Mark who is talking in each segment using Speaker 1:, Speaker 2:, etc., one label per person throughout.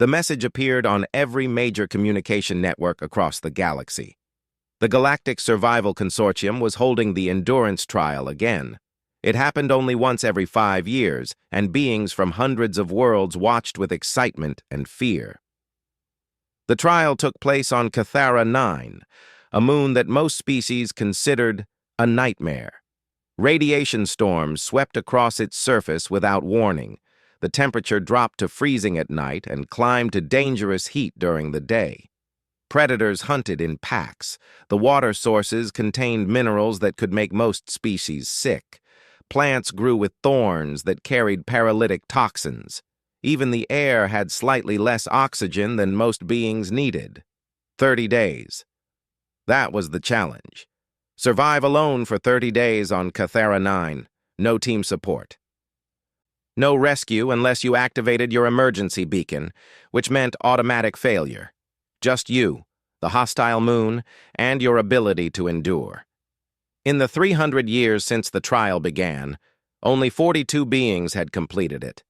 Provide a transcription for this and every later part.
Speaker 1: The message appeared on every major communication network across the galaxy. The Galactic Survival Consortium was holding the endurance trial again. It happened only once every 5 years, and beings from hundreds of worlds watched with excitement and fear. The trial took place on Cathara 9, a moon that most species considered a nightmare. Radiation storms swept across its surface without warning. The temperature dropped to freezing at night and climbed to dangerous heat during the day. Predators hunted in packs. The water sources contained minerals that could make most species sick. Plants grew with thorns that carried paralytic toxins. Even the air had slightly less oxygen than most beings needed. 30 days. That was the challenge. Survive alone for 30 days on Cathara 9. No team support. No rescue unless you activated your emergency beacon, which meant automatic failure. Just you, the hostile moon, and your ability to endure. In the 300 years since the trial began, only 42 beings had completed it.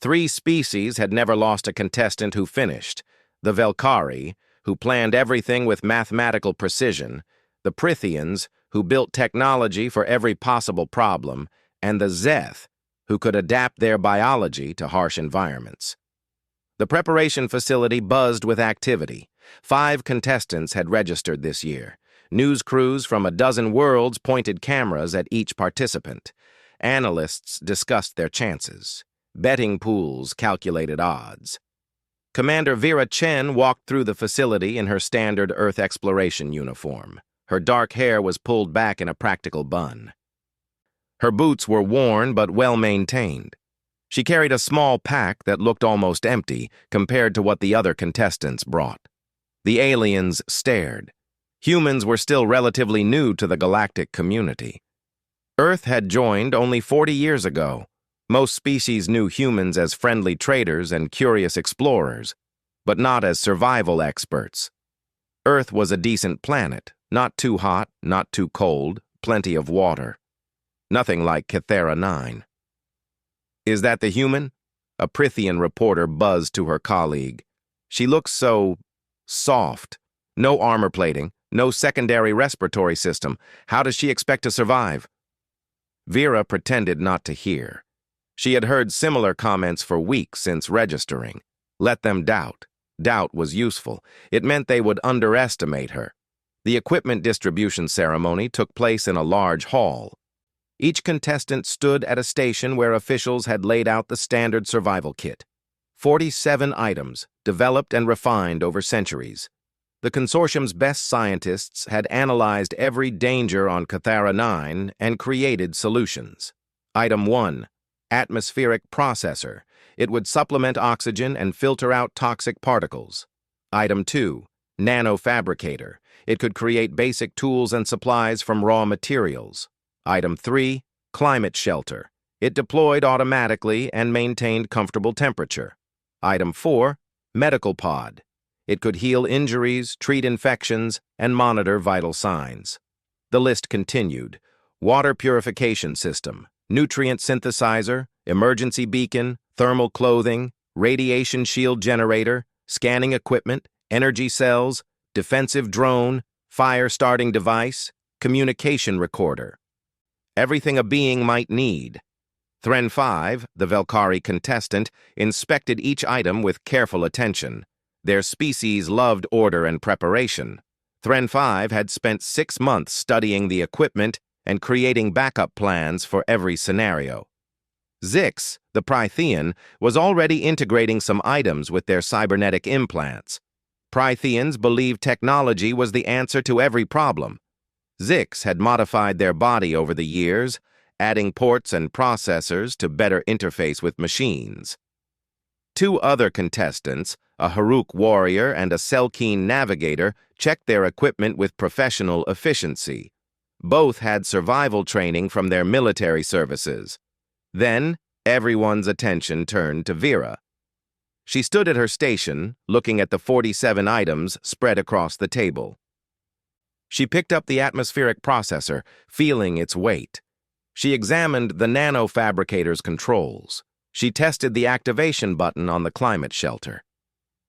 Speaker 1: 3 species had never lost a contestant who finished: the Velkari, who planned everything with mathematical precision, the Prithians, who built technology for every possible problem, and the Zeth, who could adapt their biology to harsh environments. The preparation facility buzzed with activity. 5 contestants had registered this year. News crews from a dozen worlds pointed cameras at each participant. Analysts discussed their chances. Betting pools calculated odds. Commander Vera Chen walked through the facility in her standard Earth exploration uniform. Her dark hair was pulled back in a practical bun. Her boots were worn but well-maintained. She carried a small pack that looked almost empty compared to what the other contestants brought. The aliens stared. Humans were still relatively new to the galactic community. Earth had joined only 40 years ago. Most species knew humans as friendly traders and curious explorers, but not as survival experts. Earth was a decent planet, not too hot, not too cold, plenty of water. Nothing like Cathara 9. "Is that the human?" A Prithian reporter buzzed to her colleague. "She looks so soft. No armor plating, no secondary respiratory system. How does she expect to survive?" Vera pretended not to hear. She had heard similar comments for weeks since registering. Let them doubt. Doubt was useful. It meant they would underestimate her. The equipment distribution ceremony took place in a large hall. Each contestant stood at a station where officials had laid out the standard survival kit. 47 items, developed and refined over centuries. The consortium's best scientists had analyzed every danger on Cathara 9 and created solutions. Item 1. Atmospheric processor. It would supplement oxygen and filter out toxic particles. Item 2. Nanofabricator. It could create basic tools and supplies from raw materials. Item 3. Climate shelter. It deployed automatically and maintained comfortable temperature. Item 4. Medical pod. It could heal injuries, treat infections, and monitor vital signs. The list continued. Water purification system, nutrient synthesizer, emergency beacon, thermal clothing, radiation shield generator, scanning equipment, energy cells, defensive drone, fire starting device, communication recorder. Everything a being might need. Thren 5, the Velkari contestant, inspected each item with careful attention. Their species loved order and preparation. Thren 5 had spent 6 months studying the equipment and creating backup plans for every scenario. Zix, the Prythean, was already integrating some items with their cybernetic implants. Prytheans believed technology was the answer to every problem. Zix had modified their body over the years, adding ports and processors to better interface with machines. 2 other contestants, a Haruk warrior and a Selkeen navigator, checked their equipment with professional efficiency. Both had survival training from their military services. Then, everyone's attention turned to Vera. She stood at her station, looking at the 47 items spread across the table. She picked up the atmospheric processor, feeling its weight. She examined the nanofabricator's controls. She tested the activation button on the climate shelter.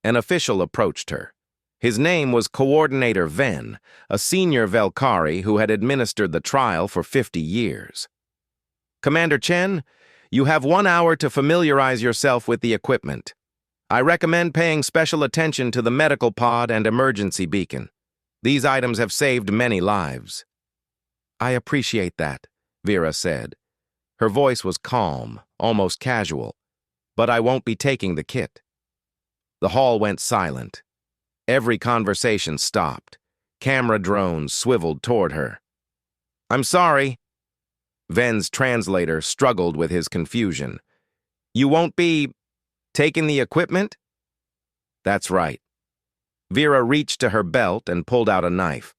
Speaker 1: An official approached her. His name was Coordinator Ven, a senior Velkari who had administered the trial for 50 years. "Commander Chen, you have 1 hour to familiarize yourself with the equipment. I recommend paying special attention to the medical pod and emergency beacon. These items have saved many lives." "I appreciate that," Vera said. Her voice was calm, almost casual. "But I won't be taking the kit." The hall went silent. Every conversation stopped. Camera drones swiveled toward her. "I'm sorry." Ven's translator struggled with his confusion. "You won't be taking the equipment?" "That's right." Vera reached to her belt and pulled out a knife.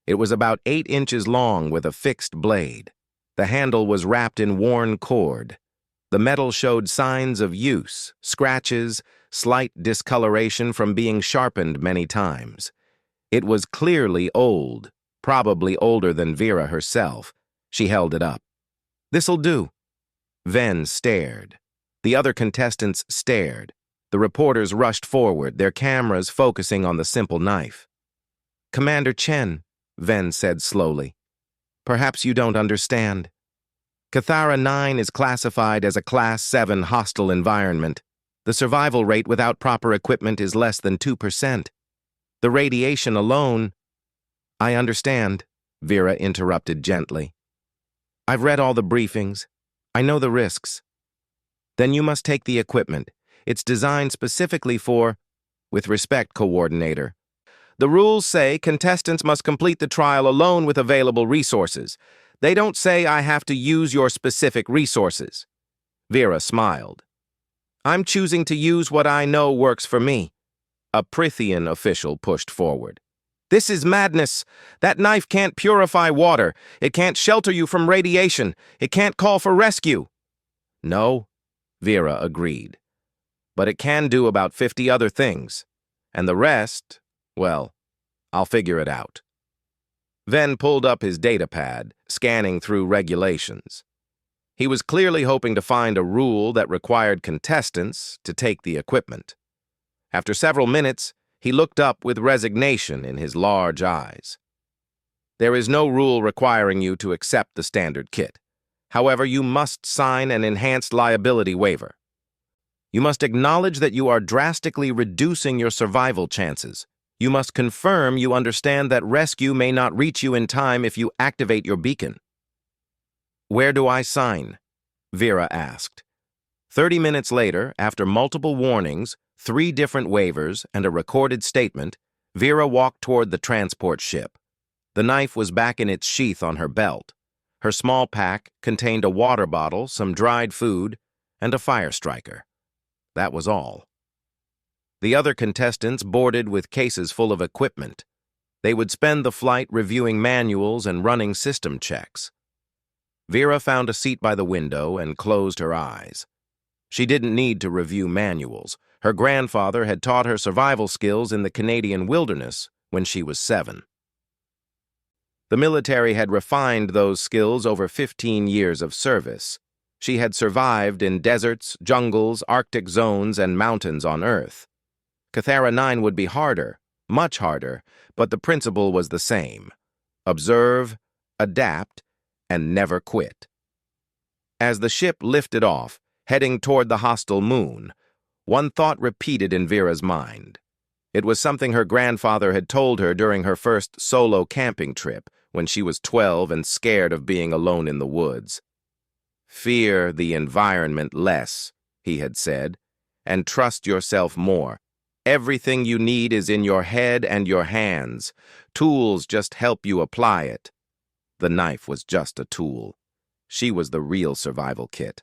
Speaker 1: It was about 8 inches long with a fixed blade. The handle was wrapped in worn cord. The metal showed signs of use, scratches, slight discoloration from being sharpened many times. It was clearly old, probably older than Vera herself. She held it up. "This'll do." Ven stared. The other contestants stared. The reporters rushed forward, their cameras focusing on the simple knife. "Commander Chen," Ven said slowly, "perhaps you don't understand. Cathara 9 is classified as a Class 7 hostile environment. The survival rate without proper equipment is less than 2%. The radiation alone—" "I understand," Vera interrupted gently. "I've read all the briefings. I know the risks." "Then you must take the equipment. It's designed specifically for—" "With respect, Coordinator. The rules say contestants must complete the trial alone with available resources. They don't say I have to use your specific resources." Vera smiled. "I'm choosing to use what I know works for me." A Prithian official pushed forward. "This is madness. That knife can't purify water. It can't shelter you from radiation. It can't call for rescue." "No," Vera agreed. "But it can do about 50 other things. And the rest, well, I'll figure it out." Ven pulled up his datapad, scanning through regulations. He was clearly hoping to find a rule that required contestants to take the equipment. After several minutes, he looked up with resignation in his large eyes. "There is no rule requiring you to accept the standard kit. However, you must sign an enhanced liability waiver. You must acknowledge that you are drastically reducing your survival chances. You must confirm you understand that rescue may not reach you in time if you activate your beacon." "Where do I sign?" Vera asked. 30 minutes later, after multiple warnings, 3 different waivers, and a recorded statement, Vera walked toward the transport ship. The knife was back in its sheath on her belt. Her small pack contained a water bottle, some dried food, and a fire striker. That was all. The other contestants boarded with cases full of equipment. They would spend the flight reviewing manuals and running system checks. Vera found a seat by the window and closed her eyes. She didn't need to review manuals. Her grandfather had taught her survival skills in the Canadian wilderness when she was 7. The military had refined those skills over 15 years of service. She had survived in deserts, jungles, Arctic zones, and mountains on Earth. Cathara 9 would be harder, much harder, but the principle was the same. Observe, adapt, and never quit. As the ship lifted off, heading toward the hostile moon, one thought repeated in Vera's mind. It was something her grandfather had told her during her first solo camping trip when she was 12 and scared of being alone in the woods. "Fear the environment less," he had said, "and trust yourself more. Everything you need is in your head and your hands. Tools just help you apply it." The knife was just a tool. She was the real survival kit.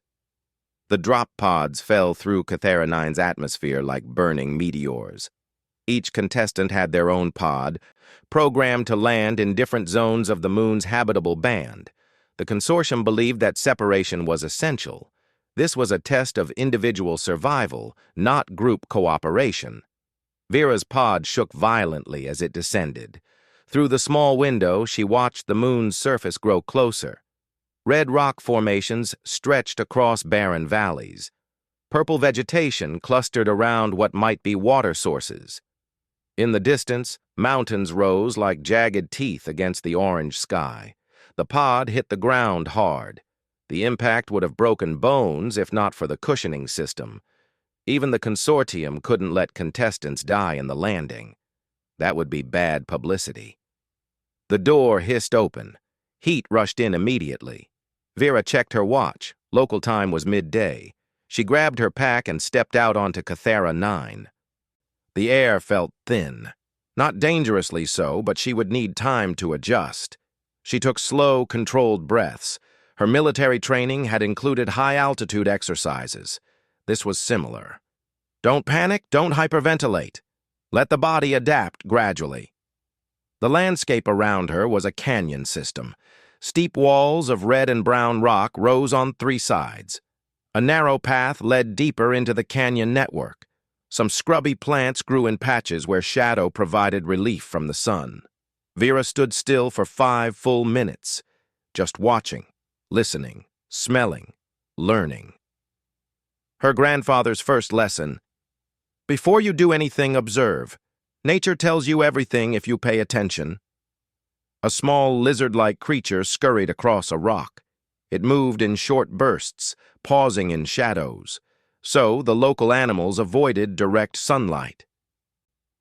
Speaker 1: The drop pods fell through Cathara 9's atmosphere like burning meteors. Each contestant had their own pod, programmed to land in different zones of the moon's habitable band. The consortium believed that separation was essential. This was a test of individual survival, not group cooperation. Vera's pod shook violently as it descended. Through the small window, she watched the moon's surface grow closer. Red rock formations stretched across barren valleys. Purple vegetation clustered around what might be water sources. In the distance, mountains rose like jagged teeth against the orange sky. The pod hit the ground hard. The impact would have broken bones if not for the cushioning system. Even the consortium couldn't let contestants die in the landing. That would be bad publicity. The door hissed open. Heat rushed in immediately. Vera checked her watch. Local time was midday. She grabbed her pack and stepped out onto Cathara 9. The air felt thin. Not dangerously so, but she would need time to adjust. She took slow, controlled breaths. Her military training had included high-altitude exercises. This was similar. Don't panic, don't hyperventilate. Let the body adapt gradually. The landscape around her was a canyon system. Steep walls of red and brown rock rose on 3 sides. A narrow path led deeper into the canyon network. Some scrubby plants grew in patches where shadow provided relief from the sun. Vera stood still for 5 full minutes, just watching, listening, smelling, learning. Her grandfather's first lesson: before you do anything, observe. Nature tells you everything if you pay attention. A small lizard-like creature scurried across a rock. It moved in short bursts, pausing in shadows. So the local animals avoided direct sunlight.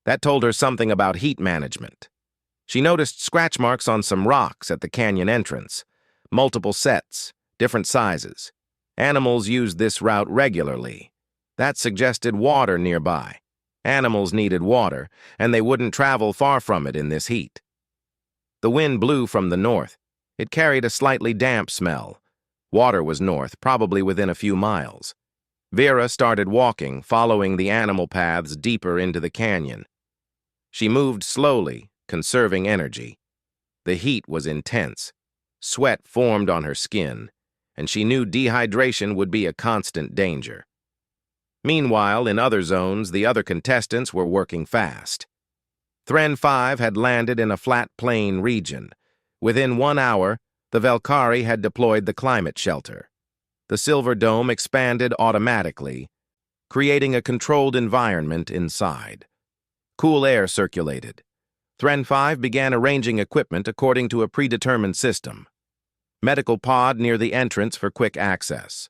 Speaker 1: That told her something about heat management. She noticed scratch marks on some rocks at the canyon entrance. Multiple sets, different sizes. Animals used this route regularly. That suggested water nearby. Animals needed water, and they wouldn't travel far from it in this heat. The wind blew from the north. It carried a slightly damp smell. Water was north, probably within a few miles. Vera started walking, following the animal paths deeper into the canyon. She moved slowly, conserving energy. The heat was intense. Sweat formed on her skin, and she knew dehydration would be a constant danger. Meanwhile, in other zones, the other contestants were working fast. Thren 5 had landed in a flat plain region. Within 1 hour, the Velkari had deployed the climate shelter. The silver dome expanded automatically, creating a controlled environment inside. Cool air circulated. Thren 5 began arranging equipment according to a predetermined system. Medical pod near the entrance for quick access.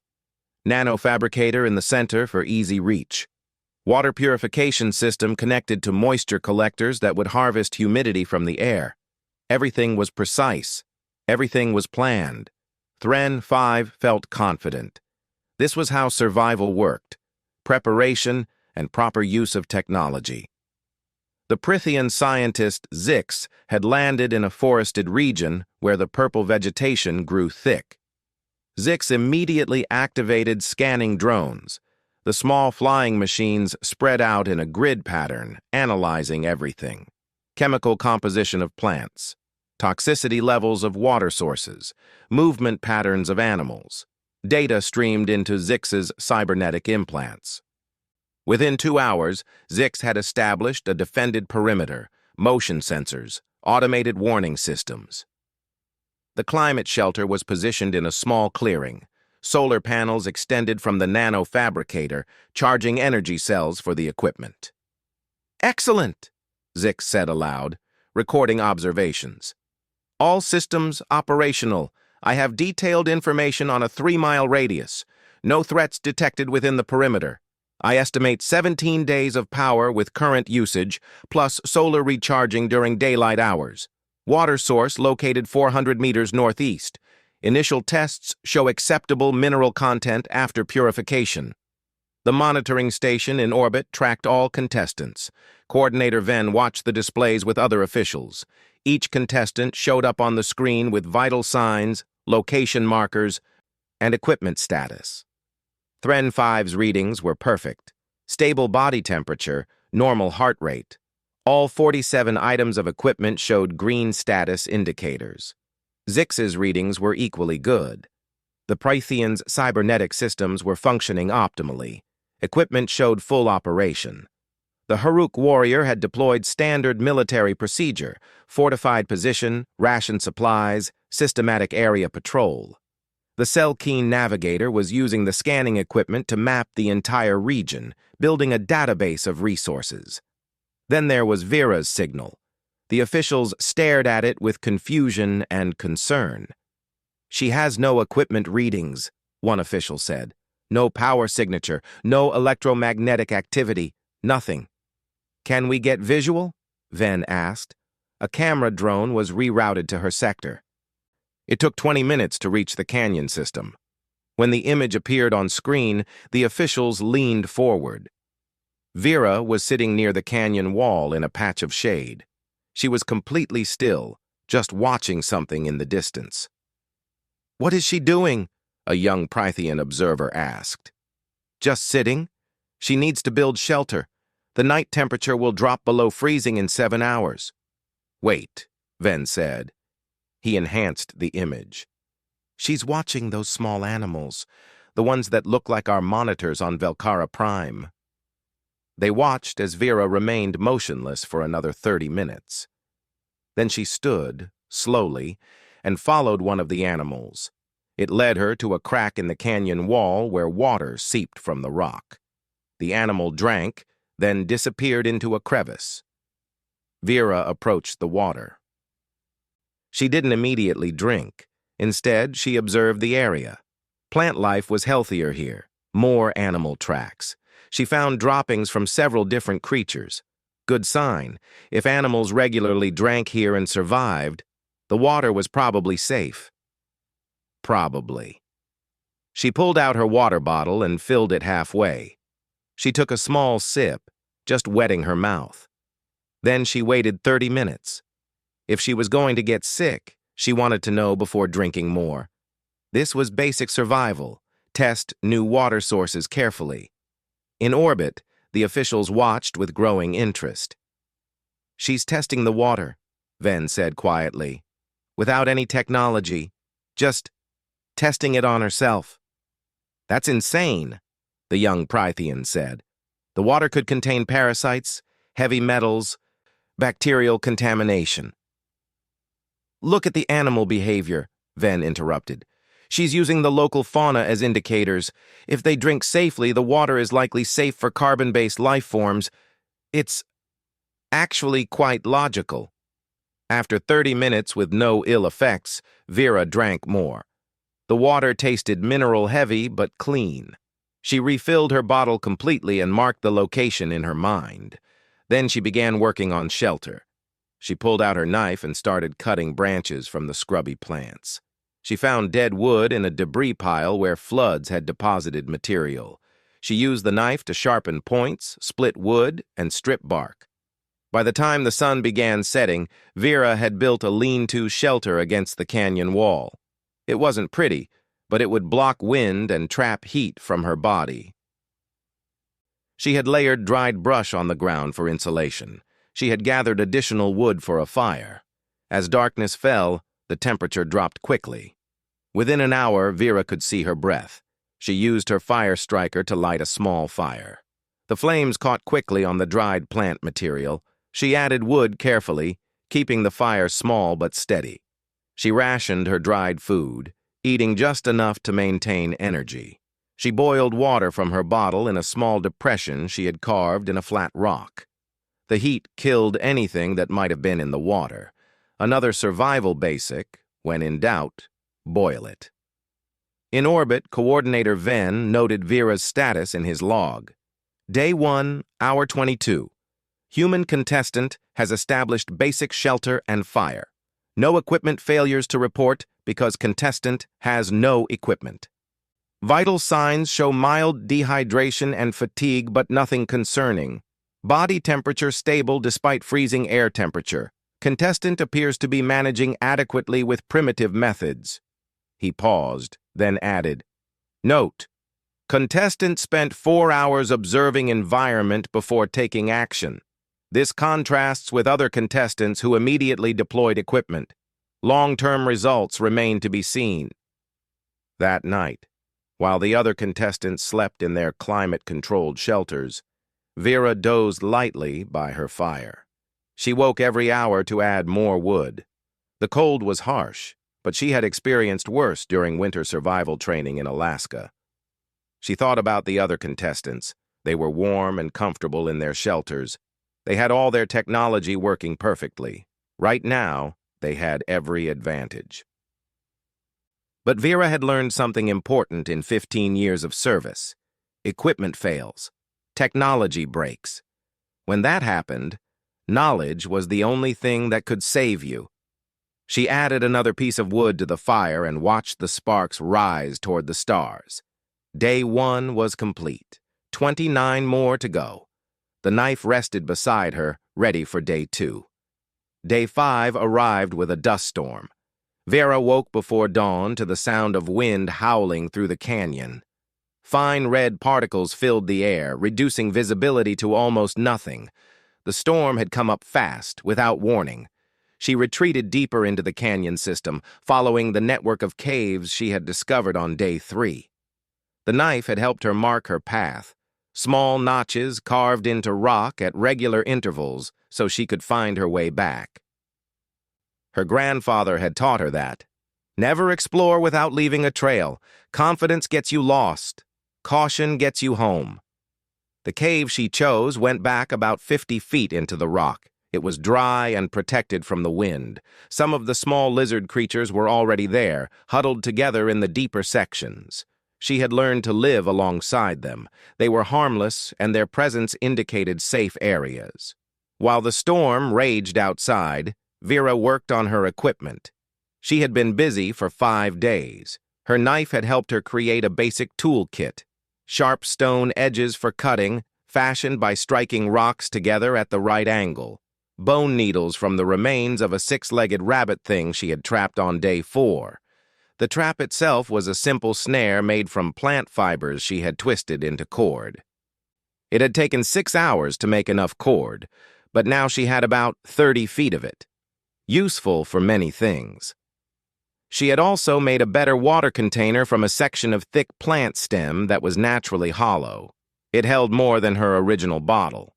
Speaker 1: Nanofabricator in the center for easy reach. Water purification system connected to moisture collectors that would harvest humidity from the air. Everything was precise. Everything was planned. Thren 5 felt confident. This was how survival worked: preparation and proper use of technology. The Prithian scientist Zix had landed in a forested region where the purple vegetation grew thick. Zix immediately activated scanning drones. The small flying machines spread out in a grid pattern, analyzing everything: chemical composition of plants, toxicity levels of water sources, movement patterns of animals. Data streamed into Zix's cybernetic implants. Within 2 hours, Zix had established a defended perimeter, motion sensors, automated warning systems. The climate shelter was positioned in a small clearing. Solar panels extended from the nanofabricator, charging energy cells for the equipment. "Excellent," Zix said aloud, recording observations. "All systems operational. I have detailed information on a 3-mile radius. No threats detected within the perimeter. I estimate 17 days of power with current usage, plus solar recharging during daylight hours. Water source located 400 meters northeast. Initial tests show acceptable mineral content after purification." The monitoring station in orbit tracked all contestants. Coordinator Ven watched the displays with other officials. Each contestant showed up on the screen with vital signs, location markers, and equipment status. Thren 5's readings were perfect. Stable body temperature, normal heart rate. All 47 items of equipment showed green status indicators. Zix's readings were equally good. The Prithian's cybernetic systems were functioning optimally. Equipment showed full operation. The Haruk warrior had deployed standard military procedure: fortified position, ration supplies, systematic area patrol. The cell-keen navigator was using the scanning equipment to map the entire region, building a database of resources. Then there was Vera's signal. The officials stared at it with confusion and concern. "She has no equipment readings," one official said. "No power signature, no electromagnetic activity, nothing." "Can we get visual?" Ven asked. A camera drone was rerouted to her sector. It took 20 minutes to reach the canyon system. When the image appeared on screen, the officials leaned forward. Vera was sitting near the canyon wall in a patch of shade. She was completely still, just watching something in the distance. "What is she doing?" a young Prythian observer asked. "Just sitting. She needs to build shelter. The night temperature will drop below freezing in 7 hours. "Wait," Ven said. He enhanced the image. "She's watching those small animals, the ones that look like our monitors on Velkara Prime." They watched as Vera remained motionless for another 30 minutes. Then she stood, slowly, and followed one of the animals. It led her to a crack in the canyon wall where water seeped from the rock. The animal drank, then disappeared into a crevice. Vera approached the water. She didn't immediately drink. Instead, she observed the area. Plant life was healthier here, more animal tracks. She found droppings from several different creatures. Good sign. If animals regularly drank here and survived, the water was probably safe. Probably. She pulled out her water bottle and filled it halfway. She took a small sip, just wetting her mouth. Then she waited 30 minutes. If she was going to get sick, she wanted to know before drinking more. This was basic survival. Test new water sources carefully. In orbit, the officials watched with growing interest. "She's testing the water," Ven said quietly. "Without any technology. Just testing it on herself." "That's insane," the young Prythian said. "The water could contain parasites, heavy metals, bacterial contamination." "Look at the animal behavior," Ven interrupted. "She's using the local fauna as indicators. If they drink safely, the water is likely safe for carbon-based life forms. It's actually quite logical." After 30 minutes with no ill effects, Vera drank more. The water tasted mineral-heavy but clean. She refilled her bottle completely and marked the location in her mind. Then she began working on shelter. She pulled out her knife and started cutting branches from the scrubby plants. She found dead wood in a debris pile where floods had deposited material. She used the knife to sharpen points, split wood, and strip bark. By the time the sun began setting, Vera had built a lean-to shelter against the canyon wall. It wasn't pretty, but it would block wind and trap heat from her body. She had layered dried brush on the ground for insulation. She had gathered additional wood for a fire. As darkness fell, the temperature dropped quickly. Within an hour, Vera could see her breath. She used her fire striker to light a small fire. The flames caught quickly on the dried plant material. She added wood carefully, keeping the fire small but steady. She rationed her dried food, eating just enough to maintain energy. She boiled water from her bottle in a small depression she had carved in a flat rock. The heat killed anything that might have been in the water. Another survival basic: when in doubt, boil it. In orbit, Coordinator Ven noted Vera's status in his log. Day 1, hour 22. Human contestant has established basic shelter and fire. No equipment failures to report because contestant has no equipment. Vital signs show mild dehydration and fatigue, but nothing concerning. Body temperature stable despite freezing air temperature. Contestant appears to be managing adequately with primitive methods. He paused, then added, "Note: contestant spent 4 hours observing environment before taking action. This contrasts with other contestants who immediately deployed equipment. Long-term results remain to be seen." That night, while the other contestants slept in their climate-controlled shelters, Vera dozed lightly by her fire. She woke every hour to add more wood. The cold was harsh, but she had experienced worse during winter survival training in Alaska. She thought about the other contestants. They were warm and comfortable in their shelters. They had all their technology working perfectly. Right now, they had every advantage. But Vera had learned something important in 15 years of service. Equipment fails. Technology breaks. When that happened, knowledge was the only thing that could save you. She added another piece of wood to the fire and watched the sparks rise toward the stars. Day 1 was complete. 29 more to go. The knife rested beside her, ready for day 2. Day 5 arrived with a dust storm. Vera woke before dawn to the sound of wind howling through the canyon. Fine red particles filled the air, reducing visibility to almost nothing. The storm had come up fast, without warning. She retreated deeper into the canyon system, following the network of caves she had discovered on day 3. The knife had helped her mark her path, small notches carved into rock at regular intervals so she could find her way back. Her grandfather had taught her that. Never explore without leaving a trail. Confidence gets you lost. Caution gets you home. The cave she chose went back about 50 feet into the rock. It was dry and protected from the wind. Some of the small lizard creatures were already there, huddled together in the deeper sections. She had learned to live alongside them. They were harmless, and their presence indicated safe areas. While the storm raged outside, Vera worked on her equipment. She had been busy for 5 days. Her knife had helped her create a basic toolkit. Sharp stone edges for cutting, fashioned by striking rocks together at the right angle. Bone needles from the remains of a 6-legged rabbit thing she had trapped on day 4. The trap itself was a simple snare made from plant fibers she had twisted into cord. It had taken 6 hours to make enough cord, but now she had about 30 feet of it. Useful for many things. She had also made a better water container from a section of thick plant stem that was naturally hollow. It held more than her original bottle.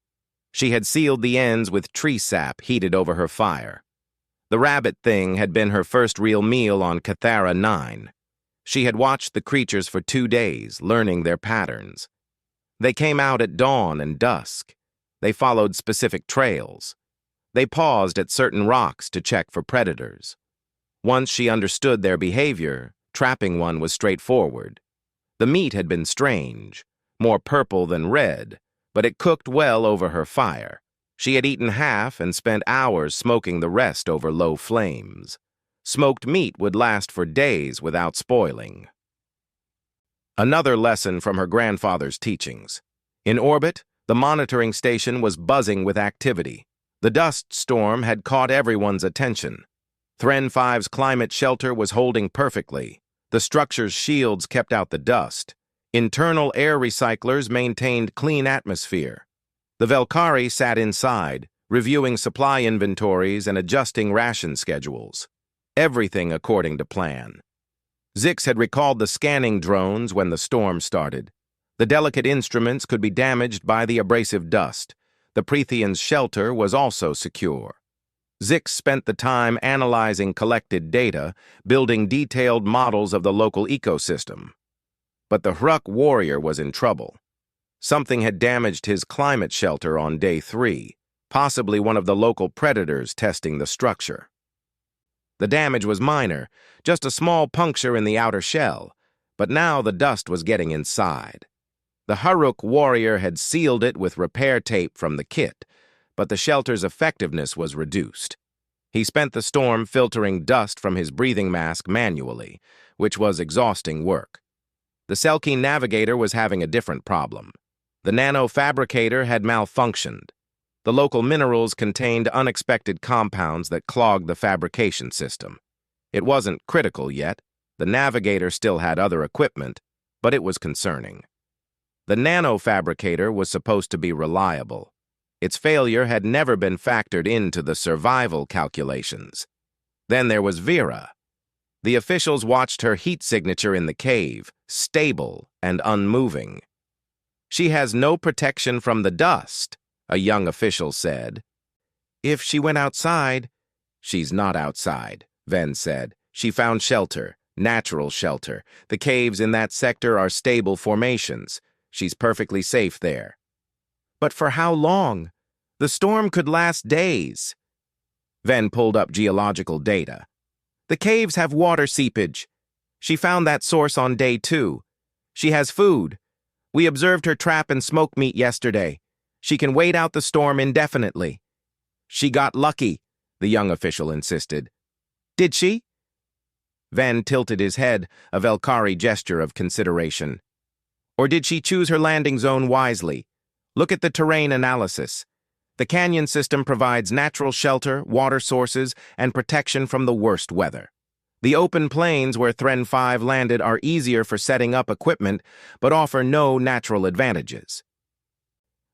Speaker 1: She had sealed the ends with tree sap heated over her fire. The rabbit thing had been her first real meal on Cathara 9. She had watched the creatures for 2 days, learning their patterns. They came out at dawn and dusk. They followed specific trails. They paused at certain rocks to check for predators. Once she understood their behavior, trapping one was straightforward. The meat had been strange, more purple than red, but it cooked well over her fire. She had eaten half and spent hours smoking the rest over low flames. Smoked meat would last for days without spoiling. Another lesson from her grandfather's teachings. In orbit, the monitoring station was buzzing with activity. The dust storm had caught everyone's attention. Thren 5's climate shelter was holding perfectly. The structure's shields kept out the dust. Internal air recyclers maintained clean atmosphere. The Velkari sat inside, reviewing supply inventories and adjusting ration schedules. Everything according to plan. Zix had recalled the scanning drones when the storm started. The delicate instruments could be damaged by the abrasive dust. The Prothean's shelter was also secure. Zix spent the time analyzing collected data, building detailed models of the local ecosystem. But the HFY warrior was in trouble. Something had damaged his climate shelter on day 3, possibly one of the local predators testing the structure. The damage was minor, just a small puncture in the outer shell, but now the dust was getting inside. The HFY warrior had sealed it with repair tape from the kit, but the shelter's effectiveness was reduced. He spent the storm filtering dust from his breathing mask manually, which was exhausting work. The Selkie navigator was having a different problem. The nano-fabricator had malfunctioned. The local minerals contained unexpected compounds that clogged the fabrication system. It wasn't critical yet. The navigator still had other equipment, but it was concerning. The nano-fabricator was supposed to be reliable. Its failure had never been factored into the survival calculations. Then there was Vera. The officials watched her heat signature in the cave, stable and unmoving. "She has no protection from the dust," a young official said. "If she went outside—" "She's not outside," Ven said. She found shelter, natural shelter. The caves in that sector are stable formations. She's perfectly safe there. But for how long? The storm could last days. Ven pulled up geological data. The caves have water seepage. She found that source on day 2. She has food. We observed her trap and smoke meat yesterday. She can wait out the storm indefinitely. She got lucky, the young official insisted. Did she? Ven tilted his head, a Velkari gesture of consideration. Or did she choose her landing zone wisely? Look at the terrain analysis. The canyon system provides natural shelter, water sources, and protection from the worst weather. The open plains where Thren 5 landed are easier for setting up equipment, but offer no natural advantages.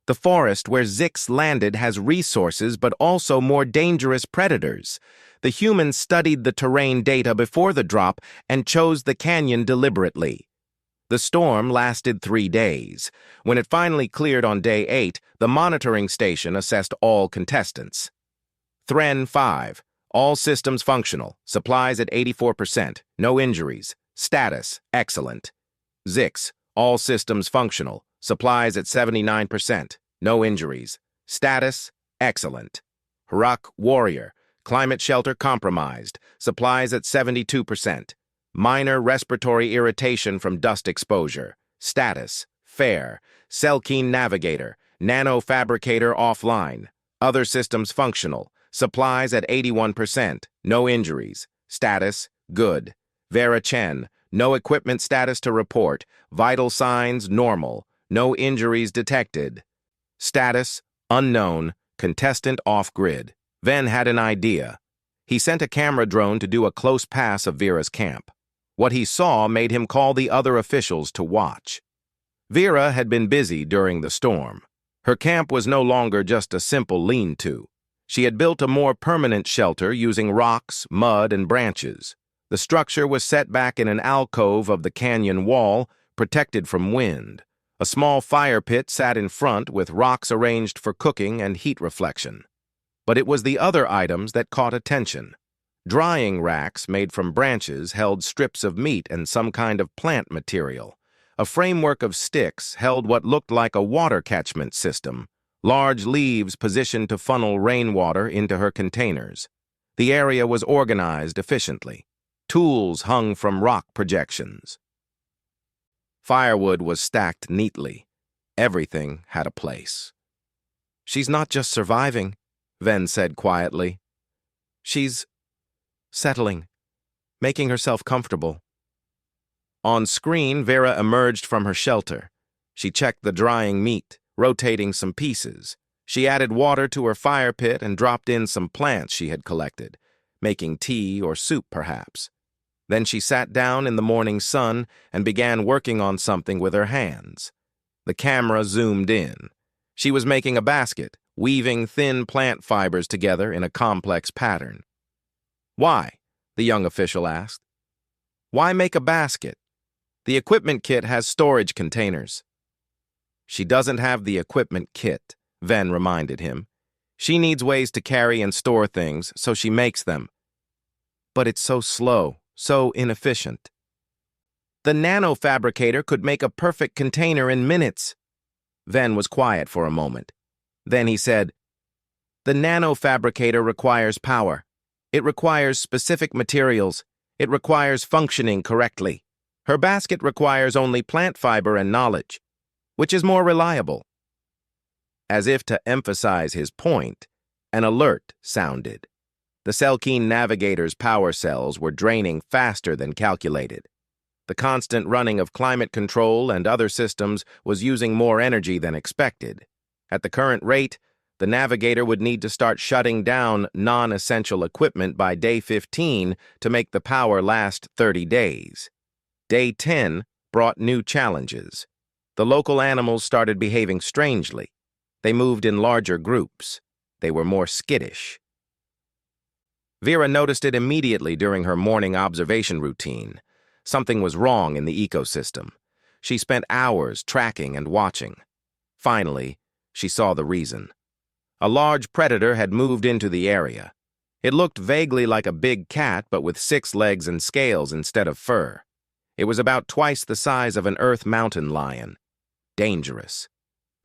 Speaker 1: The forest where Zix landed has resources, but also more dangerous predators. The humans studied the terrain data before the drop and chose the canyon deliberately. The storm lasted 3 days. When it finally cleared on day 8, the monitoring station assessed all contestants. Thren 5. All systems functional. Supplies at 84%. No injuries. Status, excellent. Zix. All systems functional. Supplies at 79%. No injuries. Status, excellent. Harak Warrior. Climate shelter compromised. Supplies at 72%. Minor respiratory irritation from dust exposure. Status, fair. Selkeen Navigator. Nanofabricator offline. Other systems functional. Supplies at 81%. No injuries. Status, good. Vera Chen. No equipment status to report. Vital signs, normal. No injuries detected. Status, unknown. Contestant off-grid. Ven had an idea. He sent a camera drone to do a close pass of Vera's camp. What he saw made him call the other officials to watch. Vera had been busy during the storm. Her camp was no longer just a simple lean-to. She had built a more permanent shelter using rocks, mud, and branches. The structure was set back in an alcove of the canyon wall, protected from wind. A small fire pit sat in front with rocks arranged for cooking and heat reflection. But it was the other items that caught attention. Drying racks made from branches held strips of meat and some kind of plant material. A framework of sticks held what looked like a water catchment system, large leaves positioned to funnel rainwater into her containers. The area was organized efficiently. Tools hung from rock projections. Firewood was stacked neatly. Everything had a place. She's not just surviving, Ven said quietly. She's settling, making herself comfortable. On screen, Vera emerged from her shelter. She checked the drying meat, rotating some pieces. She added water to her fire pit and dropped in some plants she had collected, making tea or soup perhaps. Then she sat down in the morning sun and began working on something with her hands. The camera zoomed in. She was making a basket, weaving thin plant fibers together in a complex pattern. Why? The young official asked. Why make a basket? The equipment kit has storage containers. She doesn't have the equipment kit, Ven reminded him. She needs ways to carry and store things, so she makes them. But it's so slow, so inefficient. The nanofabricator could make a perfect container in minutes. Ven was quiet for a moment. Then he said, The nanofabricator requires power. It requires specific materials. It requires functioning correctly. Her basket requires only plant fiber and knowledge. Which is more reliable? As if to emphasize his point, an alert sounded. The Selkeen Navigator's power cells were draining faster than calculated. The constant running of climate control and other systems was using more energy than expected. At the current rate, the Navigator would need to start shutting down non-essential equipment by day 15 to make the power last 30 days. Day 10 brought new challenges. The local animals started behaving strangely. They moved in larger groups. They were more skittish. Vera noticed it immediately during her morning observation routine. Something was wrong in the ecosystem. She spent hours tracking and watching. Finally, she saw the reason. A large predator had moved into the area. It looked vaguely like a big cat, but with 6 legs and scales instead of fur. It was about twice the size of an Earth mountain lion. Dangerous.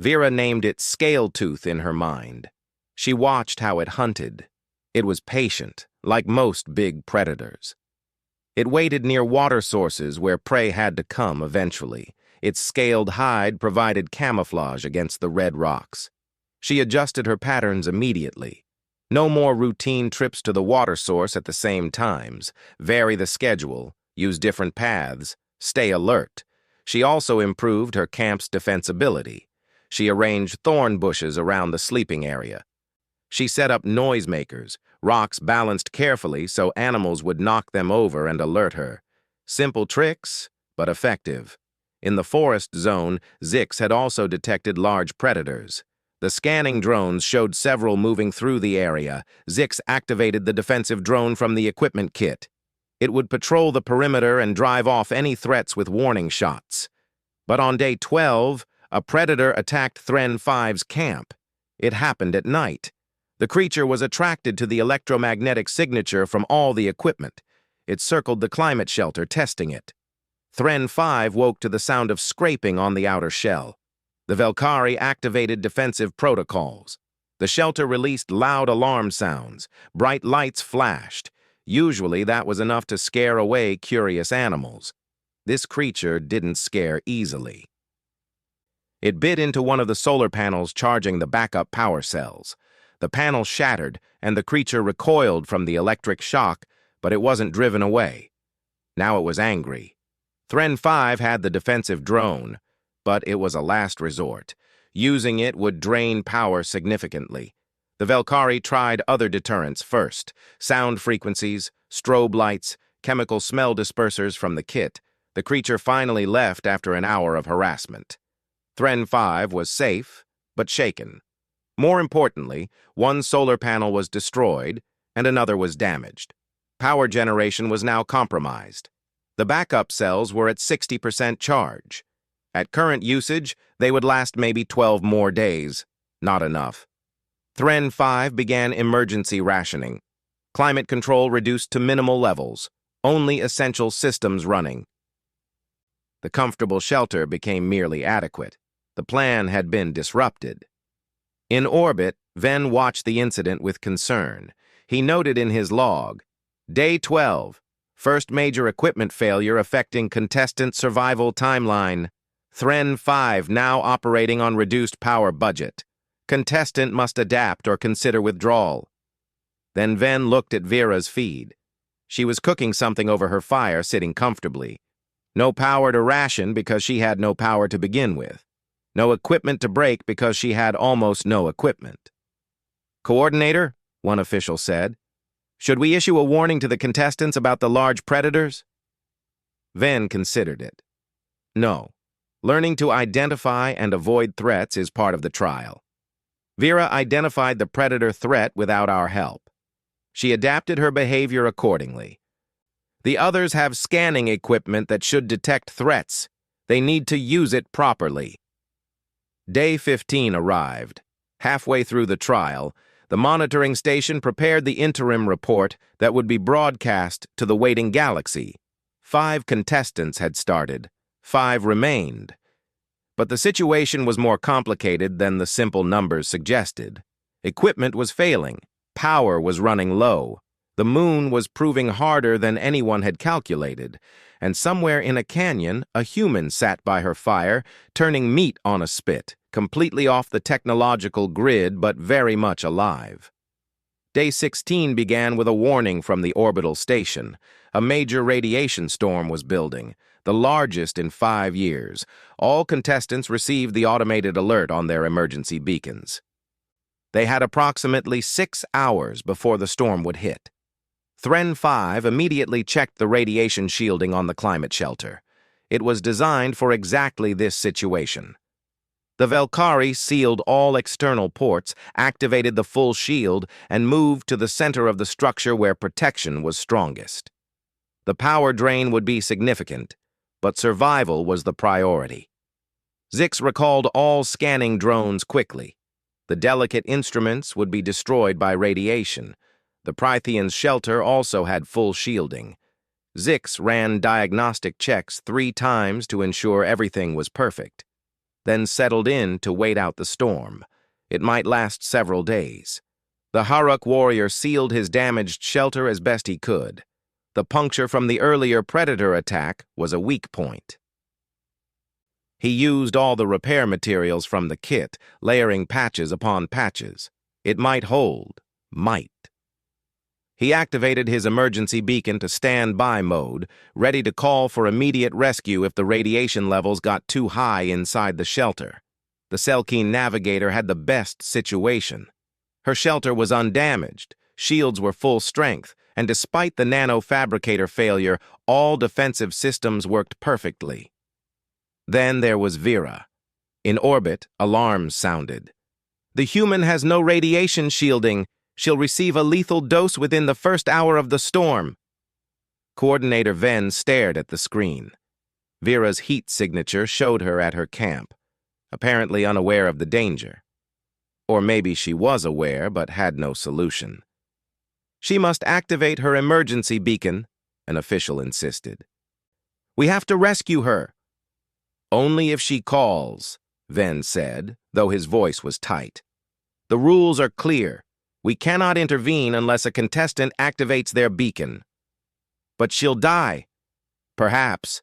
Speaker 1: Vera named it Scale-Tooth in her mind. She watched how it hunted. It was patient, like most big predators. It waited near water sources where prey had to come eventually. Its scaled hide provided camouflage against the red rocks. She adjusted her patterns immediately. No more routine trips to the water source at the same times. Vary the schedule, use different paths, stay alert. She also improved her camp's defensibility. She arranged thorn bushes around the sleeping area. She set up noisemakers, rocks balanced carefully so animals would knock them over and alert her. Simple tricks, but effective. In the forest zone, Zix had also detected large predators. The scanning drones showed several moving through the area. Zix activated the defensive drone from the equipment kit. It would patrol the perimeter and drive off any threats with warning shots. But on day 12, a predator attacked Thren 5's camp. It happened at night. The creature was attracted to the electromagnetic signature from all the equipment. It circled the climate shelter, testing it. Thren 5 woke to the sound of scraping on the outer shell. The Velkari activated defensive protocols. The shelter released loud alarm sounds. Bright lights flashed. Usually that was enough to scare away curious animals. This creature didn't scare easily. It bit into one of the solar panels charging the backup power cells. The panel shattered, and the creature recoiled from the electric shock, but it wasn't driven away. Now it was angry. Thren 5 had the defensive drone, but it was a last resort. Using it would drain power significantly. The Velkari tried other deterrents first: sound frequencies, strobe lights, chemical smell dispersers from the kit. The creature finally left after an hour of harassment. Thren 5 was safe, but shaken. More importantly, one solar panel was destroyed, and another was damaged. Power generation was now compromised. The backup cells were at 60% charge. At current usage, they would last maybe 12 more days. Not enough. Thren 5 began emergency rationing. Climate control reduced to minimal levels. Only essential systems running. The comfortable shelter became merely adequate. The plan had been disrupted. In orbit, Ven watched the incident with concern. He noted in his log, Day 12, first major equipment failure affecting contestant survival timeline. Thren 5 now operating on reduced power budget. Contestant must adapt or consider withdrawal. Then Ven looked at Vera's feed. She was cooking something over her fire, sitting comfortably. No power to ration because she had no power to begin with. No equipment to break because she had almost no equipment. Coordinator, one official said, should we issue a warning to the contestants about the large predators? Ven considered it. No. Learning to identify and avoid threats is part of the trial. Vera identified the predator threat without our help. She adapted her behavior accordingly. The others have scanning equipment that should detect threats. They need to use it properly. Day 15 arrived. Halfway through the trial, the monitoring station prepared the interim report that would be broadcast to the waiting galaxy. 5 contestants had started. 5 remained. But the situation was more complicated than the simple numbers suggested. Equipment was failing. Power was running low. The moon was proving harder than anyone had calculated. And somewhere in a canyon, a human sat by her fire, turning meat on a spit, completely off the technological grid but very much alive. Day 16 began with a warning from the orbital station. A major radiation storm was building, the largest in 5 years. All contestants received the automated alert on their emergency beacons. They had approximately 6 hours before the storm would hit. Thren 5 immediately checked the radiation shielding on the climate shelter. It was designed for exactly this situation. The Velkari sealed all external ports, activated the full shield, and moved to the center of the structure where protection was strongest. The power drain would be significant, but survival was the priority. Zix recalled all scanning drones quickly. The delicate instruments would be destroyed by radiation. The Prythian's shelter also had full shielding. Zix ran diagnostic checks 3 times to ensure everything was perfect, then settled in to wait out the storm. It might last several days. The Haruk warrior sealed his damaged shelter as best he could. The puncture from the earlier predator attack was a weak point. He used all the repair materials from the kit, layering patches upon patches. It might hold. Might. He activated his emergency beacon to standby mode, ready to call for immediate rescue if the radiation levels got too high inside the shelter. The Selkine navigator had the best situation. Her shelter was undamaged, shields were full strength, and despite the nanofabricator failure, all defensive systems worked perfectly. Then there was Vera. In orbit, alarms sounded. "The human has no radiation shielding. She'll receive a lethal dose within the first hour of the storm." Coordinator Ven stared at the screen. Vera's heat signature showed her at her camp, apparently unaware of the danger. Or maybe she was aware but had no solution. "She must activate her emergency beacon," an official insisted. "We have to rescue her." "Only if she calls," Ven said, though his voice was tight. "The rules are clear. We cannot intervene unless a contestant activates their beacon." "But she'll die." "Perhaps."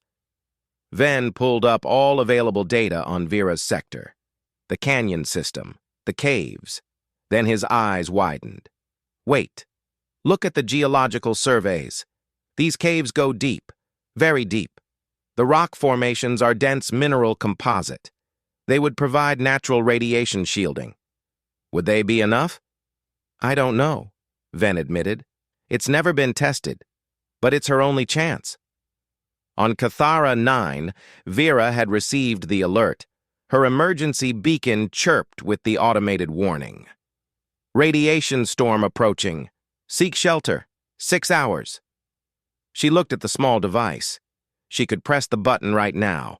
Speaker 1: Ven pulled up all available data on Vera's sector. The canyon system, the caves. Then his eyes widened. "Wait. Look at the geological surveys. These caves go deep, very deep. The rock formations are dense mineral composite. They would provide natural radiation shielding. Would they be enough?" "I don't know," Ven admitted. "It's never been tested, but it's her only chance." On Cathara 9, Vera had received the alert. Her emergency beacon chirped with the automated warning. "Radiation storm approaching. Seek shelter. 6 hours." She looked at the small device. She could press the button right now.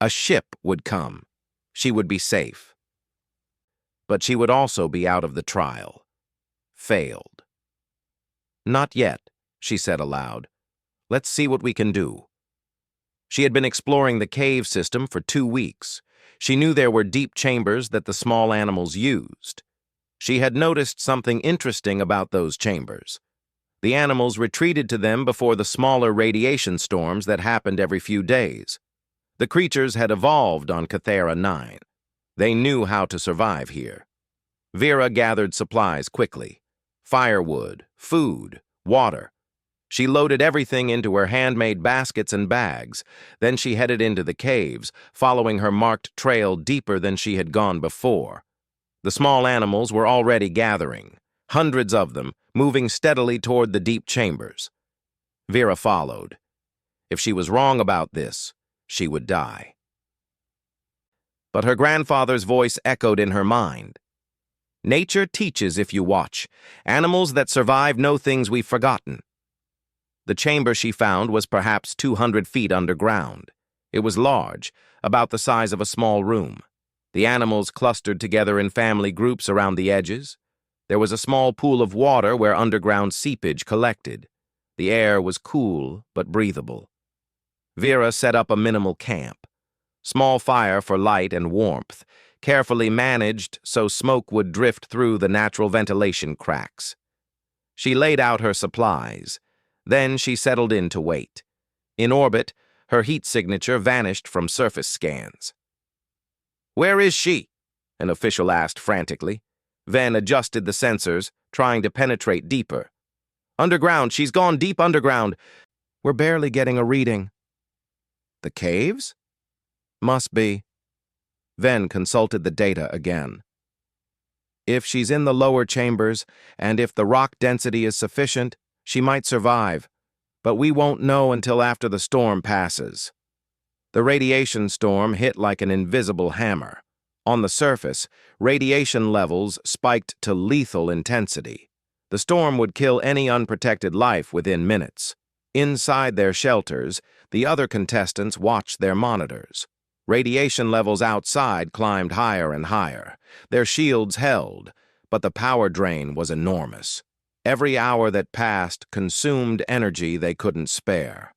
Speaker 1: A ship would come. She would be safe. But she would also be out of the trial. Failed. "Not yet," she said aloud. "Let's see what we can do." She had been exploring the cave system for 2 weeks. She knew there were deep chambers that the small animals used. She had noticed something interesting about those chambers. The animals retreated to them before the smaller radiation storms that happened every few days. The creatures had evolved on Cathara 9. They knew how to survive here. Vera gathered supplies quickly. Firewood, food, water. She loaded everything into her handmade baskets and bags. Then she headed into the caves, following her marked trail deeper than she had gone before. The small animals were already gathering, hundreds of them, moving steadily toward the deep chambers. Vera followed. If she was wrong about this, she would die. But her grandfather's voice echoed in her mind. "Nature teaches if you watch. Animals that survive know things we've forgotten." The chamber she found was perhaps 200 feet underground. It was large, about the size of a small room. The animals clustered together in family groups around the edges. There was a small pool of water where underground seepage collected. The air was cool but breathable. Vera set up a minimal camp. Small fire for light and warmth, carefully managed so smoke would drift through the natural ventilation cracks. She laid out her supplies. Then she settled in to wait. In orbit, her heat signature vanished from surface scans. "Where is she?" an official asked frantically. Ven adjusted the sensors, trying to penetrate deeper. "Underground, she's gone deep underground. We're barely getting a reading." "The caves?" "Must be." Ven consulted the data again. "If she's in the lower chambers, and if the rock density is sufficient, she might survive, but we won't know until after the storm passes." The radiation storm hit like an invisible hammer. On the surface, radiation levels spiked to lethal intensity. The storm would kill any unprotected life within minutes. Inside their shelters, the other contestants watched their monitors. Radiation levels outside climbed higher and higher. Their shields held, but the power drain was enormous. Every hour that passed consumed energy they couldn't spare.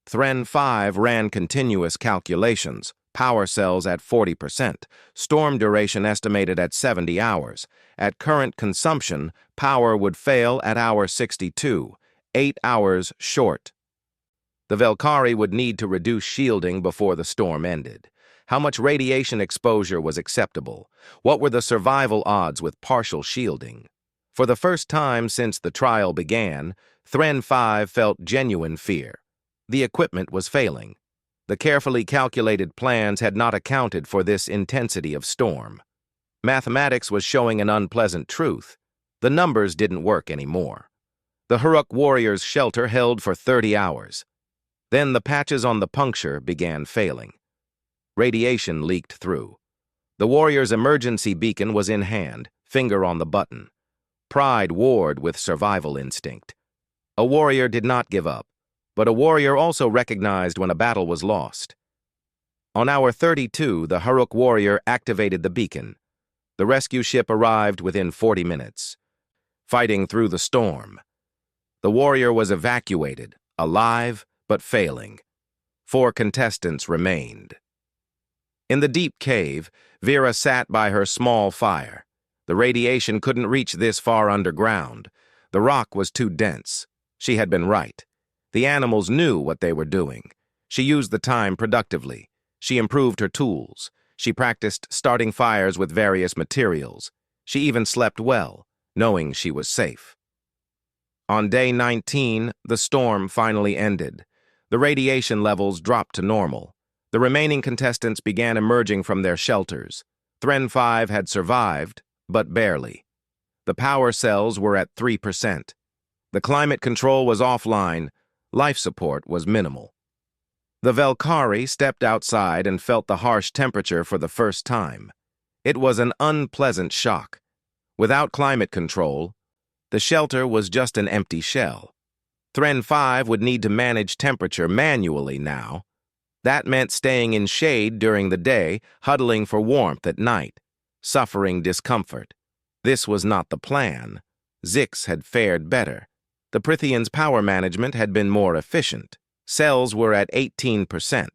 Speaker 1: Thren 5 ran continuous calculations, power cells at 40%, storm duration estimated at 70 hours. At current consumption, power would fail at hour 62, 8 hours short. The Velkari would need to reduce shielding before the storm ended. How much radiation exposure was acceptable? What were the survival odds with partial shielding? For the first time since the trial began, Thren 5 felt genuine fear. The equipment was failing. The carefully calculated plans had not accounted for this intensity of storm. Mathematics was showing an unpleasant truth. The numbers didn't work anymore. The Huruk warriors' shelter held for 30 hours. Then the patches on the puncture began failing. Radiation leaked through. The warrior's emergency beacon was in hand, finger on the button. Pride warred with survival instinct. A warrior did not give up, but a warrior also recognized when a battle was lost. On hour 32, the Huruk warrior activated the beacon. The rescue ship arrived within 40 minutes. Fighting through the storm. The warrior was evacuated, alive but failing. 4 contestants remained. In the deep cave, Vera sat by her small fire. The radiation couldn't reach this far underground. The rock was too dense. She had been right. The animals knew what they were doing. She used the time productively. She improved her tools. She practiced starting fires with various materials. She even slept well, knowing she was safe. On day 19, the storm finally ended. The radiation levels dropped to normal. The remaining contestants began emerging from their shelters. Thren 5 had survived, but barely. The power cells were at 3%. The climate control was offline. Life support was minimal. The Velkari stepped outside and felt the harsh temperature for the first time. It was an unpleasant shock. Without climate control, the shelter was just an empty shell. Thren 5 would need to manage temperature manually now. That meant staying in shade during the day, huddling for warmth at night, suffering discomfort. This was not the plan. Zix had fared better. The Prithians' power management had been more efficient. Cells were at 18%,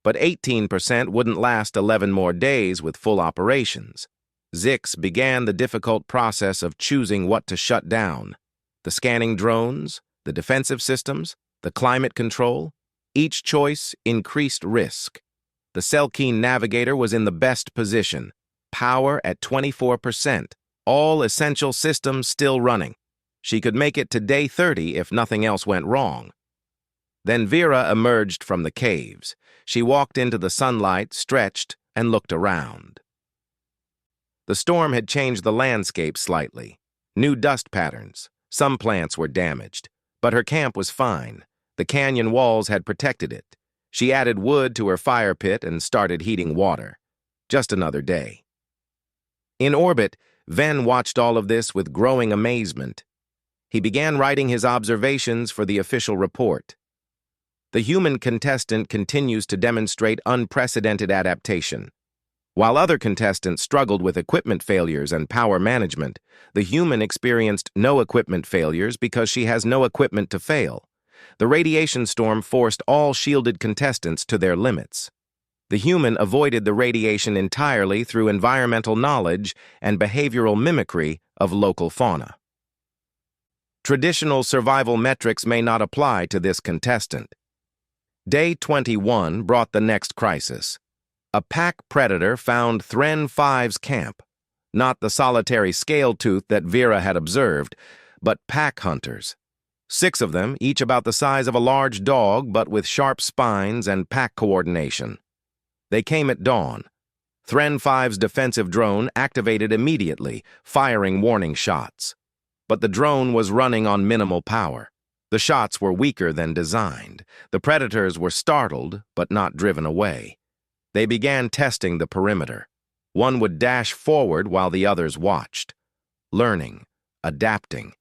Speaker 1: but 18% wouldn't last 11 more days with full operations. Zix began the difficult process of choosing what to shut down. The scanning drones, the defensive systems, the climate control. Each choice increased risk. The Selkeen navigator was in the best position. Power at 24%. All essential systems still running. She could make it to day 30 if nothing else went wrong. Then Vera emerged from the caves. She walked into the sunlight, stretched, and looked around. The storm had changed the landscape slightly. New dust patterns. Some plants were damaged, but her camp was fine. The canyon walls had protected it. She added wood to her fire pit and started heating water. Just another day. In orbit, Ven watched all of this with growing amazement. He began writing his observations for the official report. The human contestant continues to demonstrate unprecedented adaptation. While other contestants struggled with equipment failures and power management, the human experienced no equipment failures because she has no equipment to fail. The radiation storm forced all shielded contestants to their limits. The human avoided the radiation entirely through environmental knowledge and behavioral mimicry of local fauna. Traditional survival metrics may not apply to this contestant. Day 21 brought the next crisis. A pack predator found Thren 5's camp. Not the solitary scale-tooth that Vera had observed, but pack hunters. 6 of them, each about the size of a large dog but with sharp spines and pack coordination. They came at dawn. Thren 5's defensive drone activated immediately, firing warning shots. But the drone was running on minimal power. The shots were weaker than designed. The predators were startled, but not driven away. They began testing the perimeter. One would dash forward while the others watched. Learning, adapting.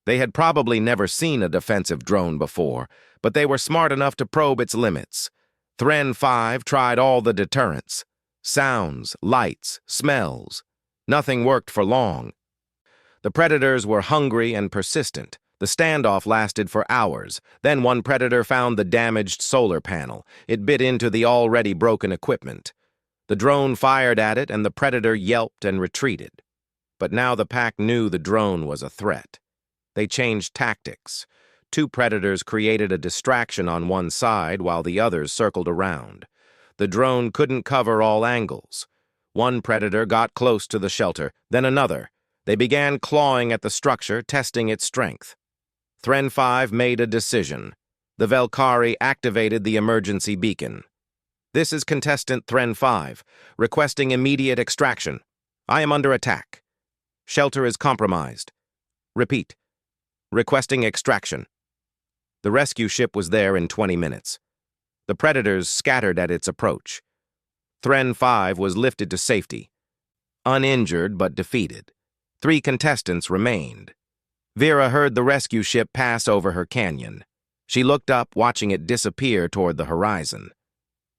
Speaker 1: They had probably never seen a defensive drone before, but they were smart enough to probe its limits. Thren 5 tried all the deterrents. Sounds, lights, smells. Nothing worked for long. The predators were hungry and persistent. The standoff lasted for hours. Then one predator found the damaged solar panel. It bit into the already broken equipment. The drone fired at it, and the predator yelped and retreated. But now the pack knew the drone was a threat. They changed tactics. Two predators created a distraction on one side while the others circled around. The drone couldn't cover all angles. One predator got close to the shelter, then another. They began clawing at the structure, testing its strength. Thren 5 made a decision. The Velkari activated the emergency beacon. "This is contestant Thren 5, requesting immediate extraction. I am under attack. Shelter is compromised. Repeat. Requesting extraction." The rescue ship was there in 20 minutes. The predators scattered at its approach. Thren 5 was lifted to safety. Uninjured but defeated. 3 contestants remained. Vera heard the rescue ship pass over her canyon. She looked up, watching it disappear toward the horizon.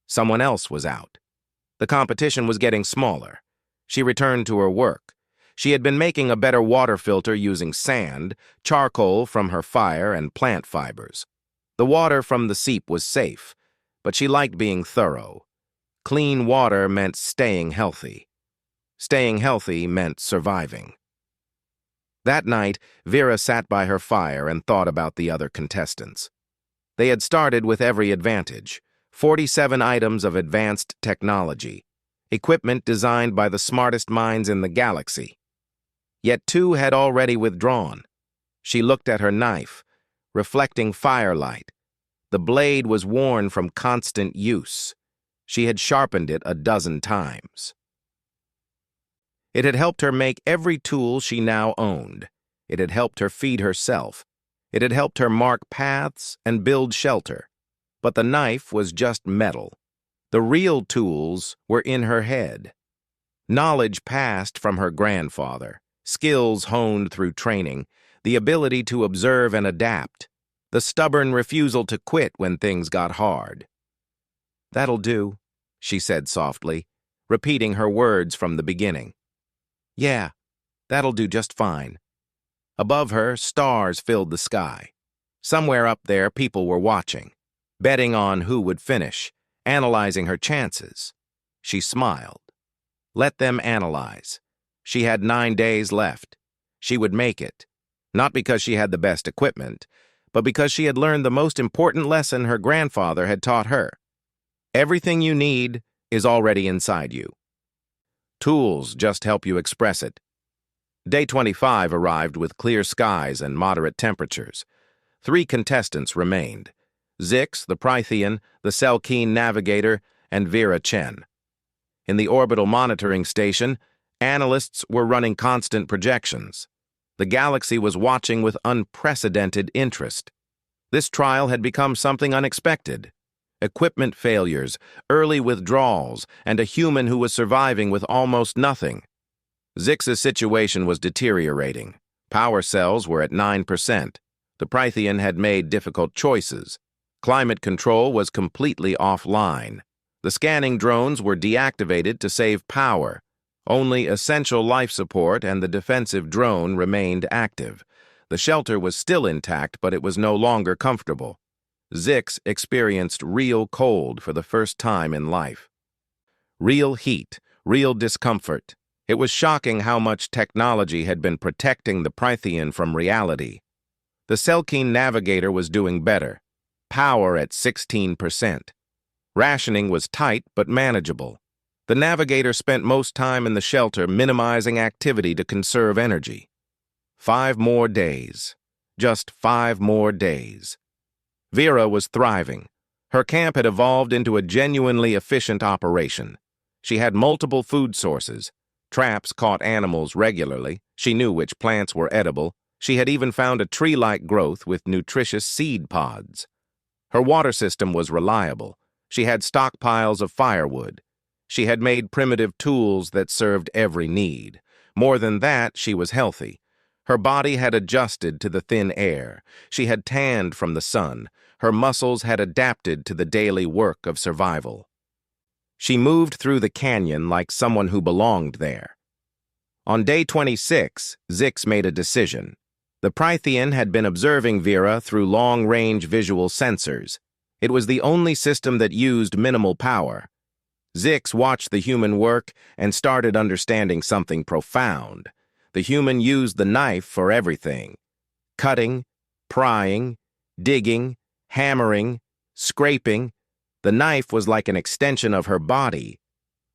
Speaker 1: Someone else was out. The competition was getting smaller. She returned to her work. She had been making a better water filter using sand, charcoal from her fire, and plant fibers. The water from the seep was safe, but she liked being thorough. Clean water meant staying healthy. Staying healthy meant surviving. That night, Vera sat by her fire and thought about the other contestants. They had started with every advantage: 47 items of advanced technology, equipment designed by the smartest minds in the galaxy. Yet 2 had already withdrawn. She looked at her knife, reflecting firelight. The blade was worn from constant use. She had sharpened it a dozen times. It had helped her make every tool she now owned. It had helped her feed herself. It had helped her mark paths and build shelter. But the knife was just metal. The real tools were in her head. Knowledge passed from her grandfather, skills honed through training, the ability to observe and adapt, the stubborn refusal to quit when things got hard. "That'll do," she said softly, repeating her words from the beginning. "Yeah, that'll do just fine." Above her, stars filled the sky. Somewhere up there, people were watching, betting on who would finish, analyzing her chances. She smiled. Let them analyze. She had 9 days left. She would make it, not because she had the best equipment, but because she had learned the most important lesson her grandfather had taught her. Everything you need is already inside you. Tools just help you express it. Day 25 arrived with clear skies and moderate temperatures. 3 contestants remained: Zix, the Prythian, the Selkeen navigator, and Vera Chen. In the orbital monitoring station, analysts were running constant projections. The galaxy was watching with unprecedented interest. This trial had become something unexpected. Equipment failures, early withdrawals, and a human who was surviving with almost nothing. Zix's situation was deteriorating. Power cells were at 9%. The Prythian had made difficult choices. Climate control was completely offline. The scanning drones were deactivated to save power. Only essential life support and the defensive drone remained active. The shelter was still intact, but it was no longer comfortable. Zix experienced real cold for the first time in life. Real heat, real discomfort. It was shocking how much technology had been protecting the Prythian from reality. The Selkeen navigator was doing better. Power at 16%. Rationing was tight but manageable. The navigator spent most time in the shelter minimizing activity to conserve energy. 5 more days. Just 5 more days. Vera was thriving. Her camp had evolved into a genuinely efficient operation. She had multiple food sources. Traps caught animals regularly. She knew which plants were edible. She had even found a tree-like growth with nutritious seed pods. Her water system was reliable. She had stockpiles of firewood. She had made primitive tools that served every need. More than that, she was healthy. Her body had adjusted to the thin air. She had tanned from the sun. Her muscles had adapted to the daily work of survival. She moved through the canyon like someone who belonged there. On day 26, Zix made a decision. The Prythian had been observing Vera through long-range visual sensors. It was the only system that used minimal power. Zix watched the human work and started understanding something profound. The human used the knife for everything. Cutting, prying, digging, hammering, scraping. The knife was like an extension of her body.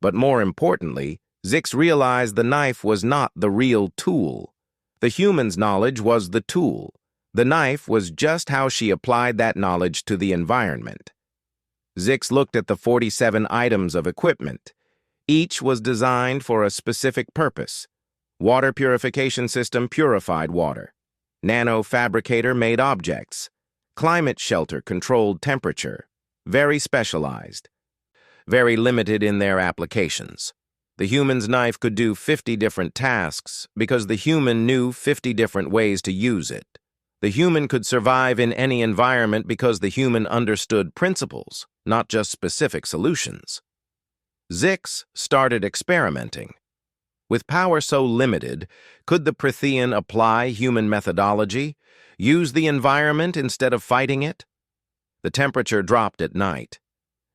Speaker 1: But more importantly, Zix realized the knife was not the real tool. The human's knowledge was the tool. The knife was just how she applied that knowledge to the environment. Zix looked at the 47 items of equipment. Each was designed for a specific purpose. Water purification system purified water. Nano-fabricator made objects. Climate shelter controlled temperature. Very specialized. Very limited in their applications. The human's knife could do 50 different tasks because the human knew 50 different ways to use it. The human could survive in any environment because the human understood principles, not just specific solutions. Zix started experimenting. With power so limited, could the Prythian apply human methodology, use the environment instead of fighting it? The temperature dropped at night.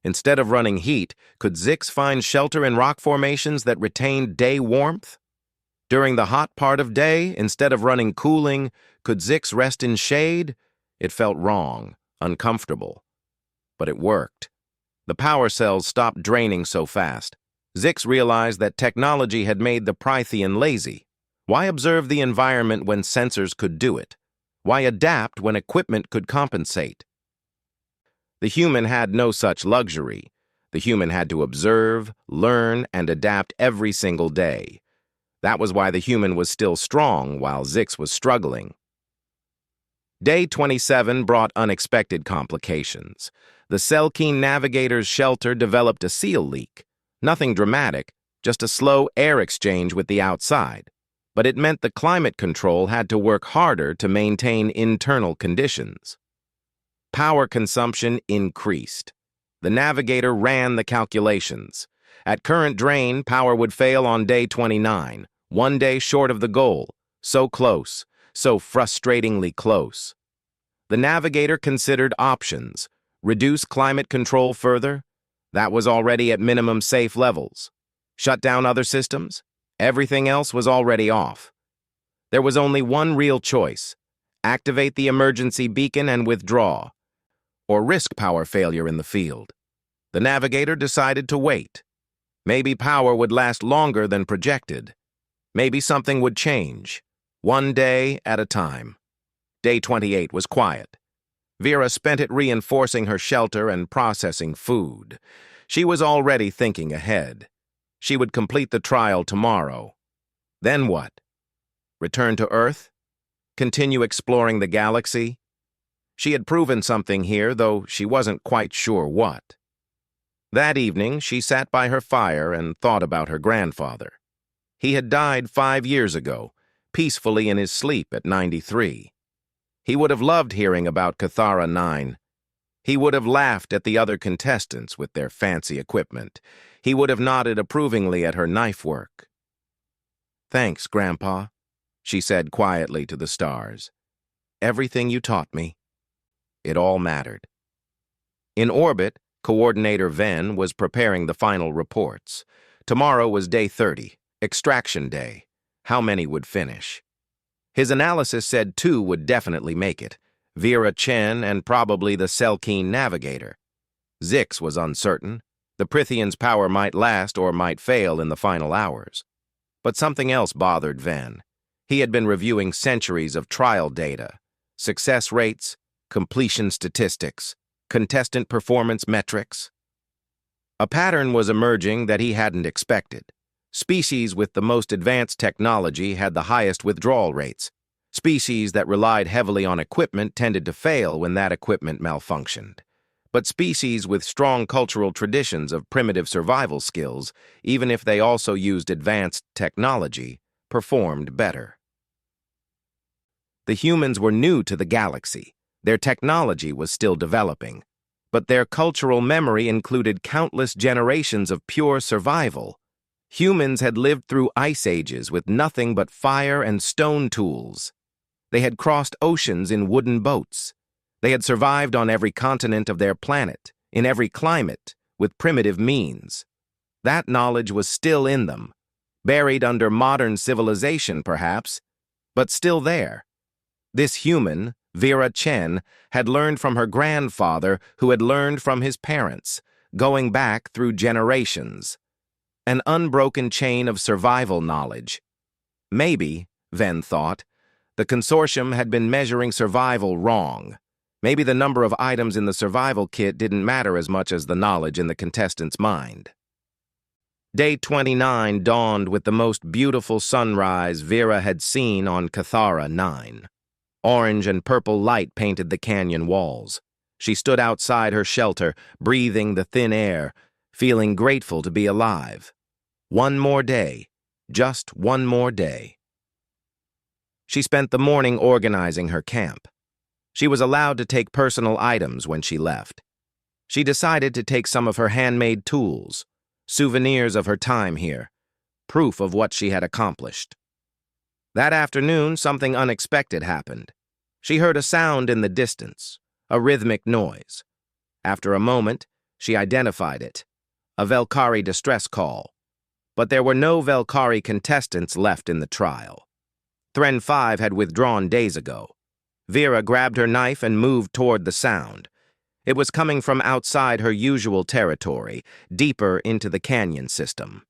Speaker 1: Instead of running heat, could Zix find shelter in rock formations that retained day warmth? During the hot part of day, instead of running cooling, could Zix rest in shade? It felt wrong, uncomfortable. But it worked. The power cells stopped draining so fast. Zix realized that technology had made the Prythian lazy. Why observe the environment when sensors could do it? Why adapt when equipment could compensate? The human had no such luxury. The human had to observe, learn, and adapt every single day. That was why the human was still strong while Zix was struggling. Day 27 brought unexpected complications. The Selkeen navigator's shelter developed a seal leak. Nothing dramatic, just a slow air exchange with the outside. But it meant the climate control had to work harder to maintain internal conditions. Power consumption increased. The navigator ran the calculations. At current drain, power would fail on day 29, 1 day short of the goal. So close, so frustratingly close. The navigator considered options. Reduce climate control further? That was already at minimum safe levels. Shut down other systems? Everything else was already off. There was only one real choice. Activate the emergency beacon and withdraw, or risk power failure in the field. The navigator decided to wait. Maybe power would last longer than projected. Maybe something would change, 1 day at a time. Day 28 was quiet. Vera spent it reinforcing her shelter and processing food. She was already thinking ahead. She would complete the trial tomorrow. Then what? Return to Earth? Continue exploring the galaxy? She had proven something here, though she wasn't quite sure what. That evening, she sat by her fire and thought about her grandfather. He had died 5 years ago, peacefully in his sleep at 93. He would have loved hearing about Cathara 9. He would have laughed at the other contestants with their fancy equipment. He would have nodded approvingly at her knife work. "Thanks, Grandpa," she said quietly to the stars. "Everything you taught me." It all mattered. In orbit, Coordinator Ven was preparing the final reports. Tomorrow was day 30, extraction day. How many would finish? His analysis said 2 would definitely make it, Vera Chen and probably the Selkeen navigator. Zix was uncertain. The Prythian's power might last or might fail in the final hours. But something else bothered Ven. He had been reviewing centuries of trial data, success rates, completion statistics, contestant performance metrics. A pattern was emerging that he hadn't expected. Species with the most advanced technology had the highest withdrawal rates. Species that relied heavily on equipment tended to fail when that equipment malfunctioned. But species with strong cultural traditions of primitive survival skills, even if they also used advanced technology, performed better. The humans were new to the galaxy. Their technology was still developing. But their cultural memory included countless generations of pure survival. Humans had lived through ice ages with nothing but fire and stone tools. They had crossed oceans in wooden boats. They had survived on every continent of their planet, in every climate, with primitive means. That knowledge was still in them, buried under modern civilization, perhaps, but still there. This human, Vera Chen, had learned from her grandfather, who had learned from his parents, going back through generations. An unbroken chain of survival knowledge. Maybe, Ven thought, the consortium had been measuring survival wrong. Maybe the number of items in the survival kit didn't matter as much as the knowledge in the contestant's mind. Day 29 dawned with the most beautiful sunrise Vera had seen on Cathara 9. Orange and purple light painted the canyon walls. She stood outside her shelter, breathing the thin air, feeling grateful to be alive. One more day. Just one more day. She spent the morning organizing her camp. She was allowed to take personal items when she left. She decided to take some of her handmade tools, souvenirs of her time here, proof of what she had accomplished. That afternoon, something unexpected happened. She heard a sound in the distance, a rhythmic noise. After a moment, she identified it, a Velkari distress call. But there were no Velkari contestants left in the trial. Thren 5 had withdrawn days ago. Vera grabbed her knife and moved toward the sound. It was coming from outside her usual territory, deeper into the canyon system.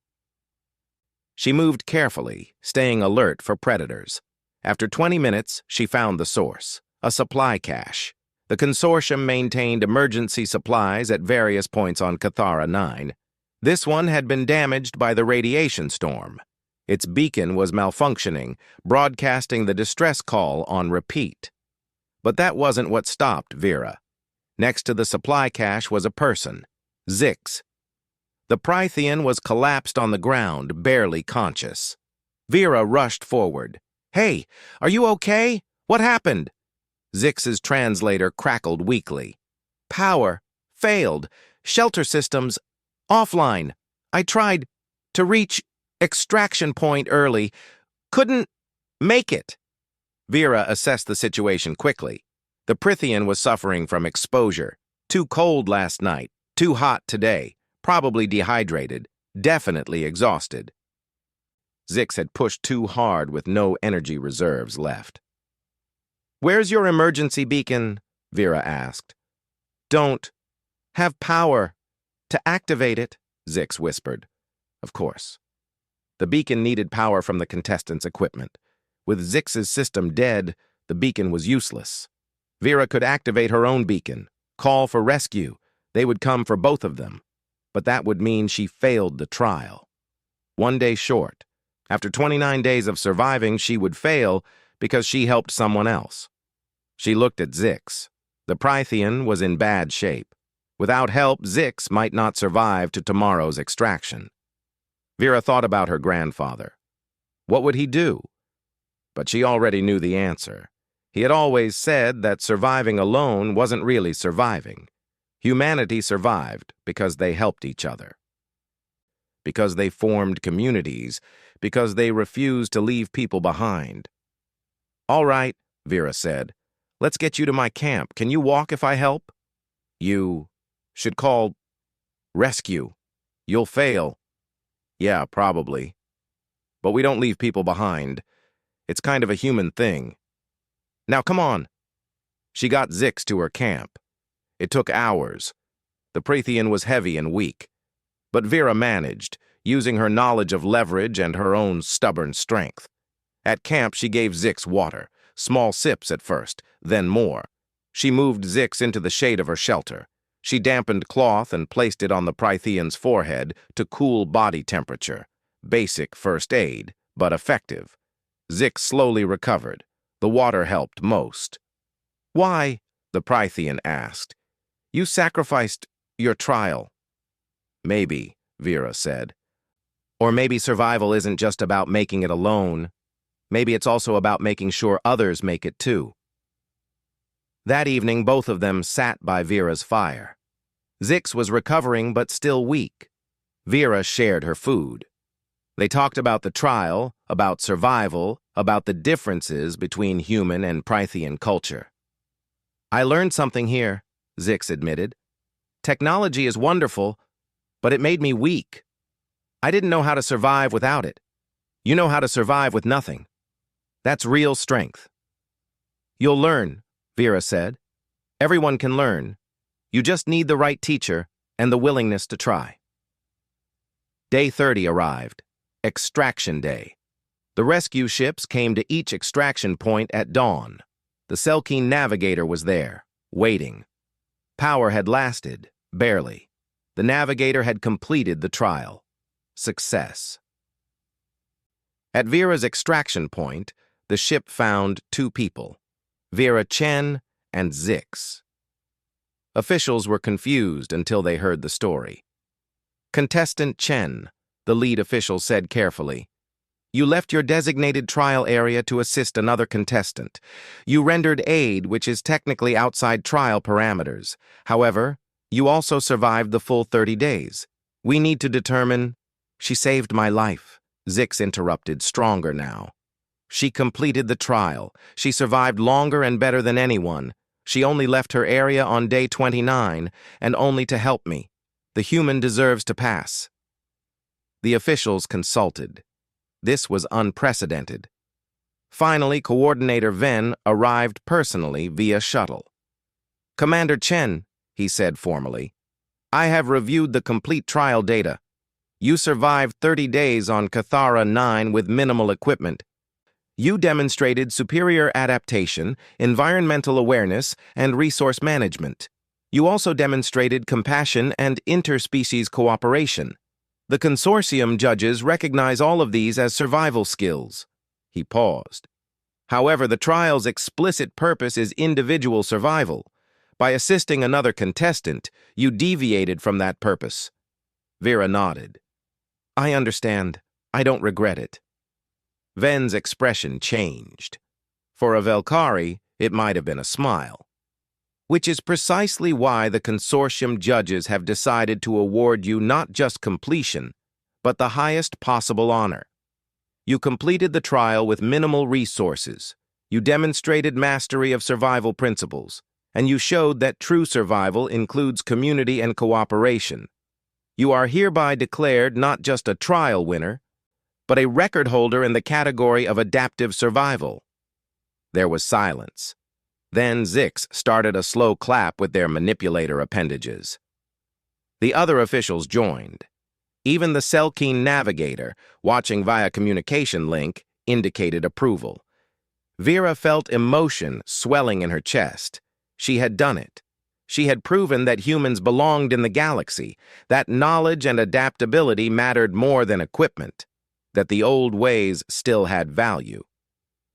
Speaker 1: She moved carefully, staying alert for predators. After 20 minutes, she found the source, a supply cache. The consortium maintained emergency supplies at various points on Cathara 9. This one had been damaged by the radiation storm. Its beacon was malfunctioning, broadcasting the distress call on repeat. But that wasn't what stopped Vera. Next to the supply cache was a person, Zix. The Prythian was collapsed on the ground, barely conscious. Vera rushed forward. "Hey, are you okay? What happened?" Zix's translator crackled weakly. "Power. Failed. Shelter systems. Offline. I tried to reach extraction point early. Couldn't make it." Vera assessed the situation quickly. The Prythian was suffering from exposure. Too cold last night, too hot today, probably dehydrated, definitely exhausted. Zix had pushed too hard with no energy reserves left. "Where's your emergency beacon?" Vera asked. "Don't have power to activate it," Zix whispered. Of course. The beacon needed power from the contestants' equipment. With Zix's system dead, the beacon was useless. Vera could activate her own beacon, call for rescue. They would come for both of them. But that would mean she failed the trial. One day short. After 29 days of surviving, she would fail because she helped someone else. She looked at Zix. The Prythian was in bad shape. Without help, Zix might not survive to tomorrow's extraction. Vera thought about her grandfather. What would he do? But she already knew the answer. He had always said that surviving alone wasn't really surviving. Humanity survived because they helped each other. Because they formed communities, because they refused to leave people behind. "All right," Vera said. "Let's get you to my camp. Can you walk if I help?" "You should call rescue. You'll fail." "Yeah, probably. But we don't leave people behind. It's kind of a human thing. Now come on." She got Zix to her camp. It took hours. The Prythian was heavy and weak. But Vera managed, using her knowledge of leverage and her own stubborn strength. At camp, she gave Zix water, small sips at first, then more. She moved Zix into the shade of her shelter. She dampened cloth and placed it on the Prythian's forehead to cool body temperature. Basic first aid, but effective. Zix slowly recovered. The water helped most. "Why?" the Prythian asked. "You sacrificed your trial." "Maybe," Vera said. "Or maybe survival isn't just about making it alone. Maybe it's also about making sure others make it too." That evening, both of them sat by Vera's fire. Zix was recovering but still weak. Vera shared her food. They talked about the trial, about survival, about the differences between human and Prythian culture. I learned something here, Zix admitted. Technology is wonderful, but it made me weak. I didn't know how to survive without it. You know how to survive with nothing. That's real strength. You'll learn, Vera said. Everyone can learn. You just need the right teacher and the willingness to try. Day 30 arrived. Extraction Day. The rescue ships came to each extraction point at dawn. The Selkine navigator was there, waiting. Power had lasted, barely. The navigator had completed the trial. Success. At Vera's extraction point, the ship found two people, Vera Chen and Zix. Officials were confused until they heard the story. Contestant Chen, the lead official said carefully, you left your designated trial area to assist another contestant. You rendered aid, which is technically outside trial parameters. However, you also survived the full 30 days. We need to determine... She saved my life, Zix interrupted, stronger now. She completed the trial. She survived longer and better than anyone. She only left her area on day 29, and only to help me. The human deserves to pass. The officials consulted. This was unprecedented. Finally, Coordinator Ven arrived personally via shuttle. Commander Chen, he said formally, I have reviewed the complete trial data. You survived 30 days on Cathara 9 with minimal equipment. You demonstrated superior adaptation, environmental awareness, and resource management. You also demonstrated compassion and interspecies cooperation. The consortium judges recognize all of these as survival skills. He paused. However, the trial's explicit purpose is individual survival. By assisting another contestant, you deviated from that purpose. Vera nodded. I understand. I don't regret it. Ven's expression changed. For a Velkari, it might have been a smile. Which is precisely why the consortium judges have decided to award you not just completion, but the highest possible honor. You completed the trial with minimal resources. You demonstrated mastery of survival principles, and you showed that true survival includes community and cooperation. You are hereby declared not just a trial winner, but a record holder in the category of adaptive survival. There was silence. Then Zix started a slow clap with their manipulator appendages. The other officials joined. Even the Selkine navigator, watching via communication link, indicated approval. Vera felt emotion swelling in her chest. She had done it. She had proven that humans belonged in the galaxy, that knowledge and adaptability mattered more than equipment, that the old ways still had value.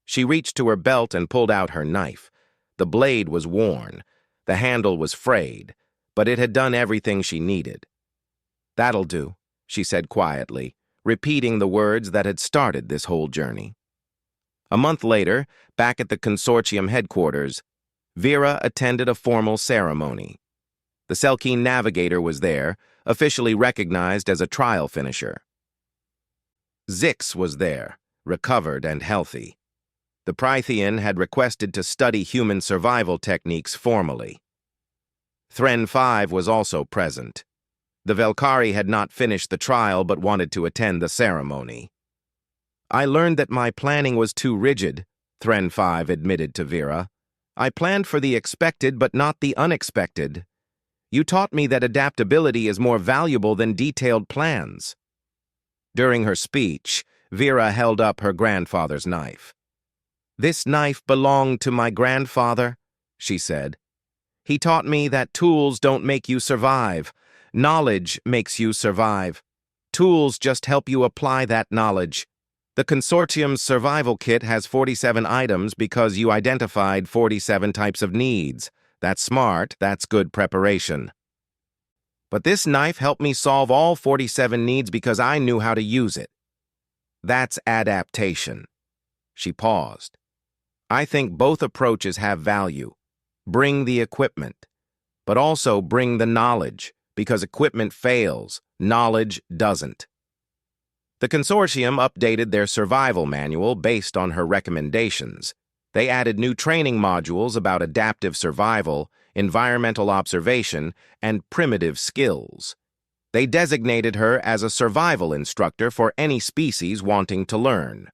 Speaker 1: She reached to her belt and pulled out her knife. The blade was worn, the handle was frayed, but it had done everything she needed. That'll do, she said quietly, repeating the words that had started this whole journey. A month later, back at the consortium headquarters, Vera attended a formal ceremony. The Selkine navigator was there, officially recognized as a trial finisher. Zix was there, recovered and healthy. The Prythian had requested to study human survival techniques formally. Thren 5 was also present. The Velkari had not finished the trial but wanted to attend the ceremony. I learned that my planning was too rigid, Thren 5 admitted to Vera. I planned for the expected but not the unexpected. You taught me that adaptability is more valuable than detailed plans. During her speech, Vera held up her grandfather's knife. This knife belonged to my grandfather, she said. He taught me that tools don't make you survive. Knowledge makes you survive. Tools just help you apply that knowledge. The consortium's survival kit has 47 items because you identified 47 types of needs. That's smart, that's good preparation. But this knife helped me solve all 47 needs because I knew how to use it. That's adaptation. She paused. I think both approaches have value. Bring the equipment, but also bring the knowledge, because equipment fails, knowledge doesn't. The consortium updated their survival manual based on her recommendations. They added new training modules about adaptive survival, environmental observation, and primitive skills. They designated her as a survival instructor for any species wanting to learn.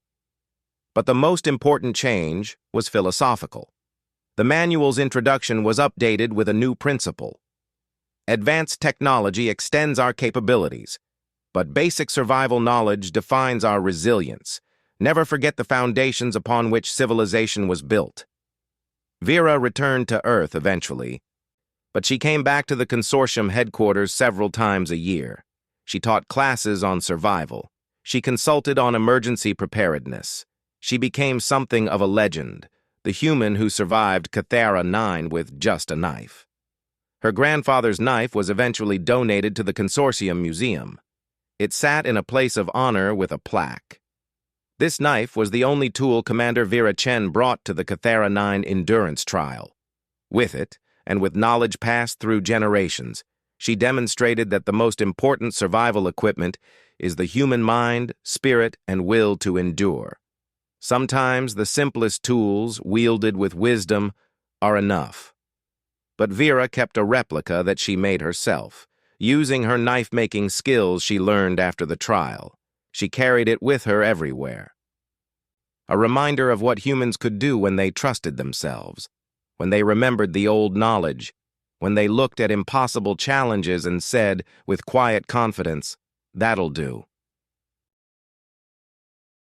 Speaker 1: But the most important change was philosophical. The manual's introduction was updated with a new principle. Advanced technology extends our capabilities, but basic survival knowledge defines our resilience. Never forget the foundations upon which civilization was built. Vera returned to Earth eventually, but she came back to the consortium headquarters several times a year. She taught classes on survival. She consulted on emergency preparedness. She became something of a legend, the human who survived Cathara 9 with just a knife. Her grandfather's knife was eventually donated to the Consortium Museum. It sat in a place of honor with a plaque. This knife was the only tool Commander Vera Chen brought to the Cathara 9 endurance trial. With it, and with knowledge passed through generations, she demonstrated that the most important survival equipment is the human mind, spirit, and will to endure. Sometimes the simplest tools, wielded with wisdom, are enough. But Vera kept a replica that she made herself, using her knife-making skills she learned after the trial. She carried it with her everywhere. A reminder of what humans could do when they trusted themselves, when they remembered the old knowledge, when they looked at impossible challenges and said, with quiet confidence, "That'll do."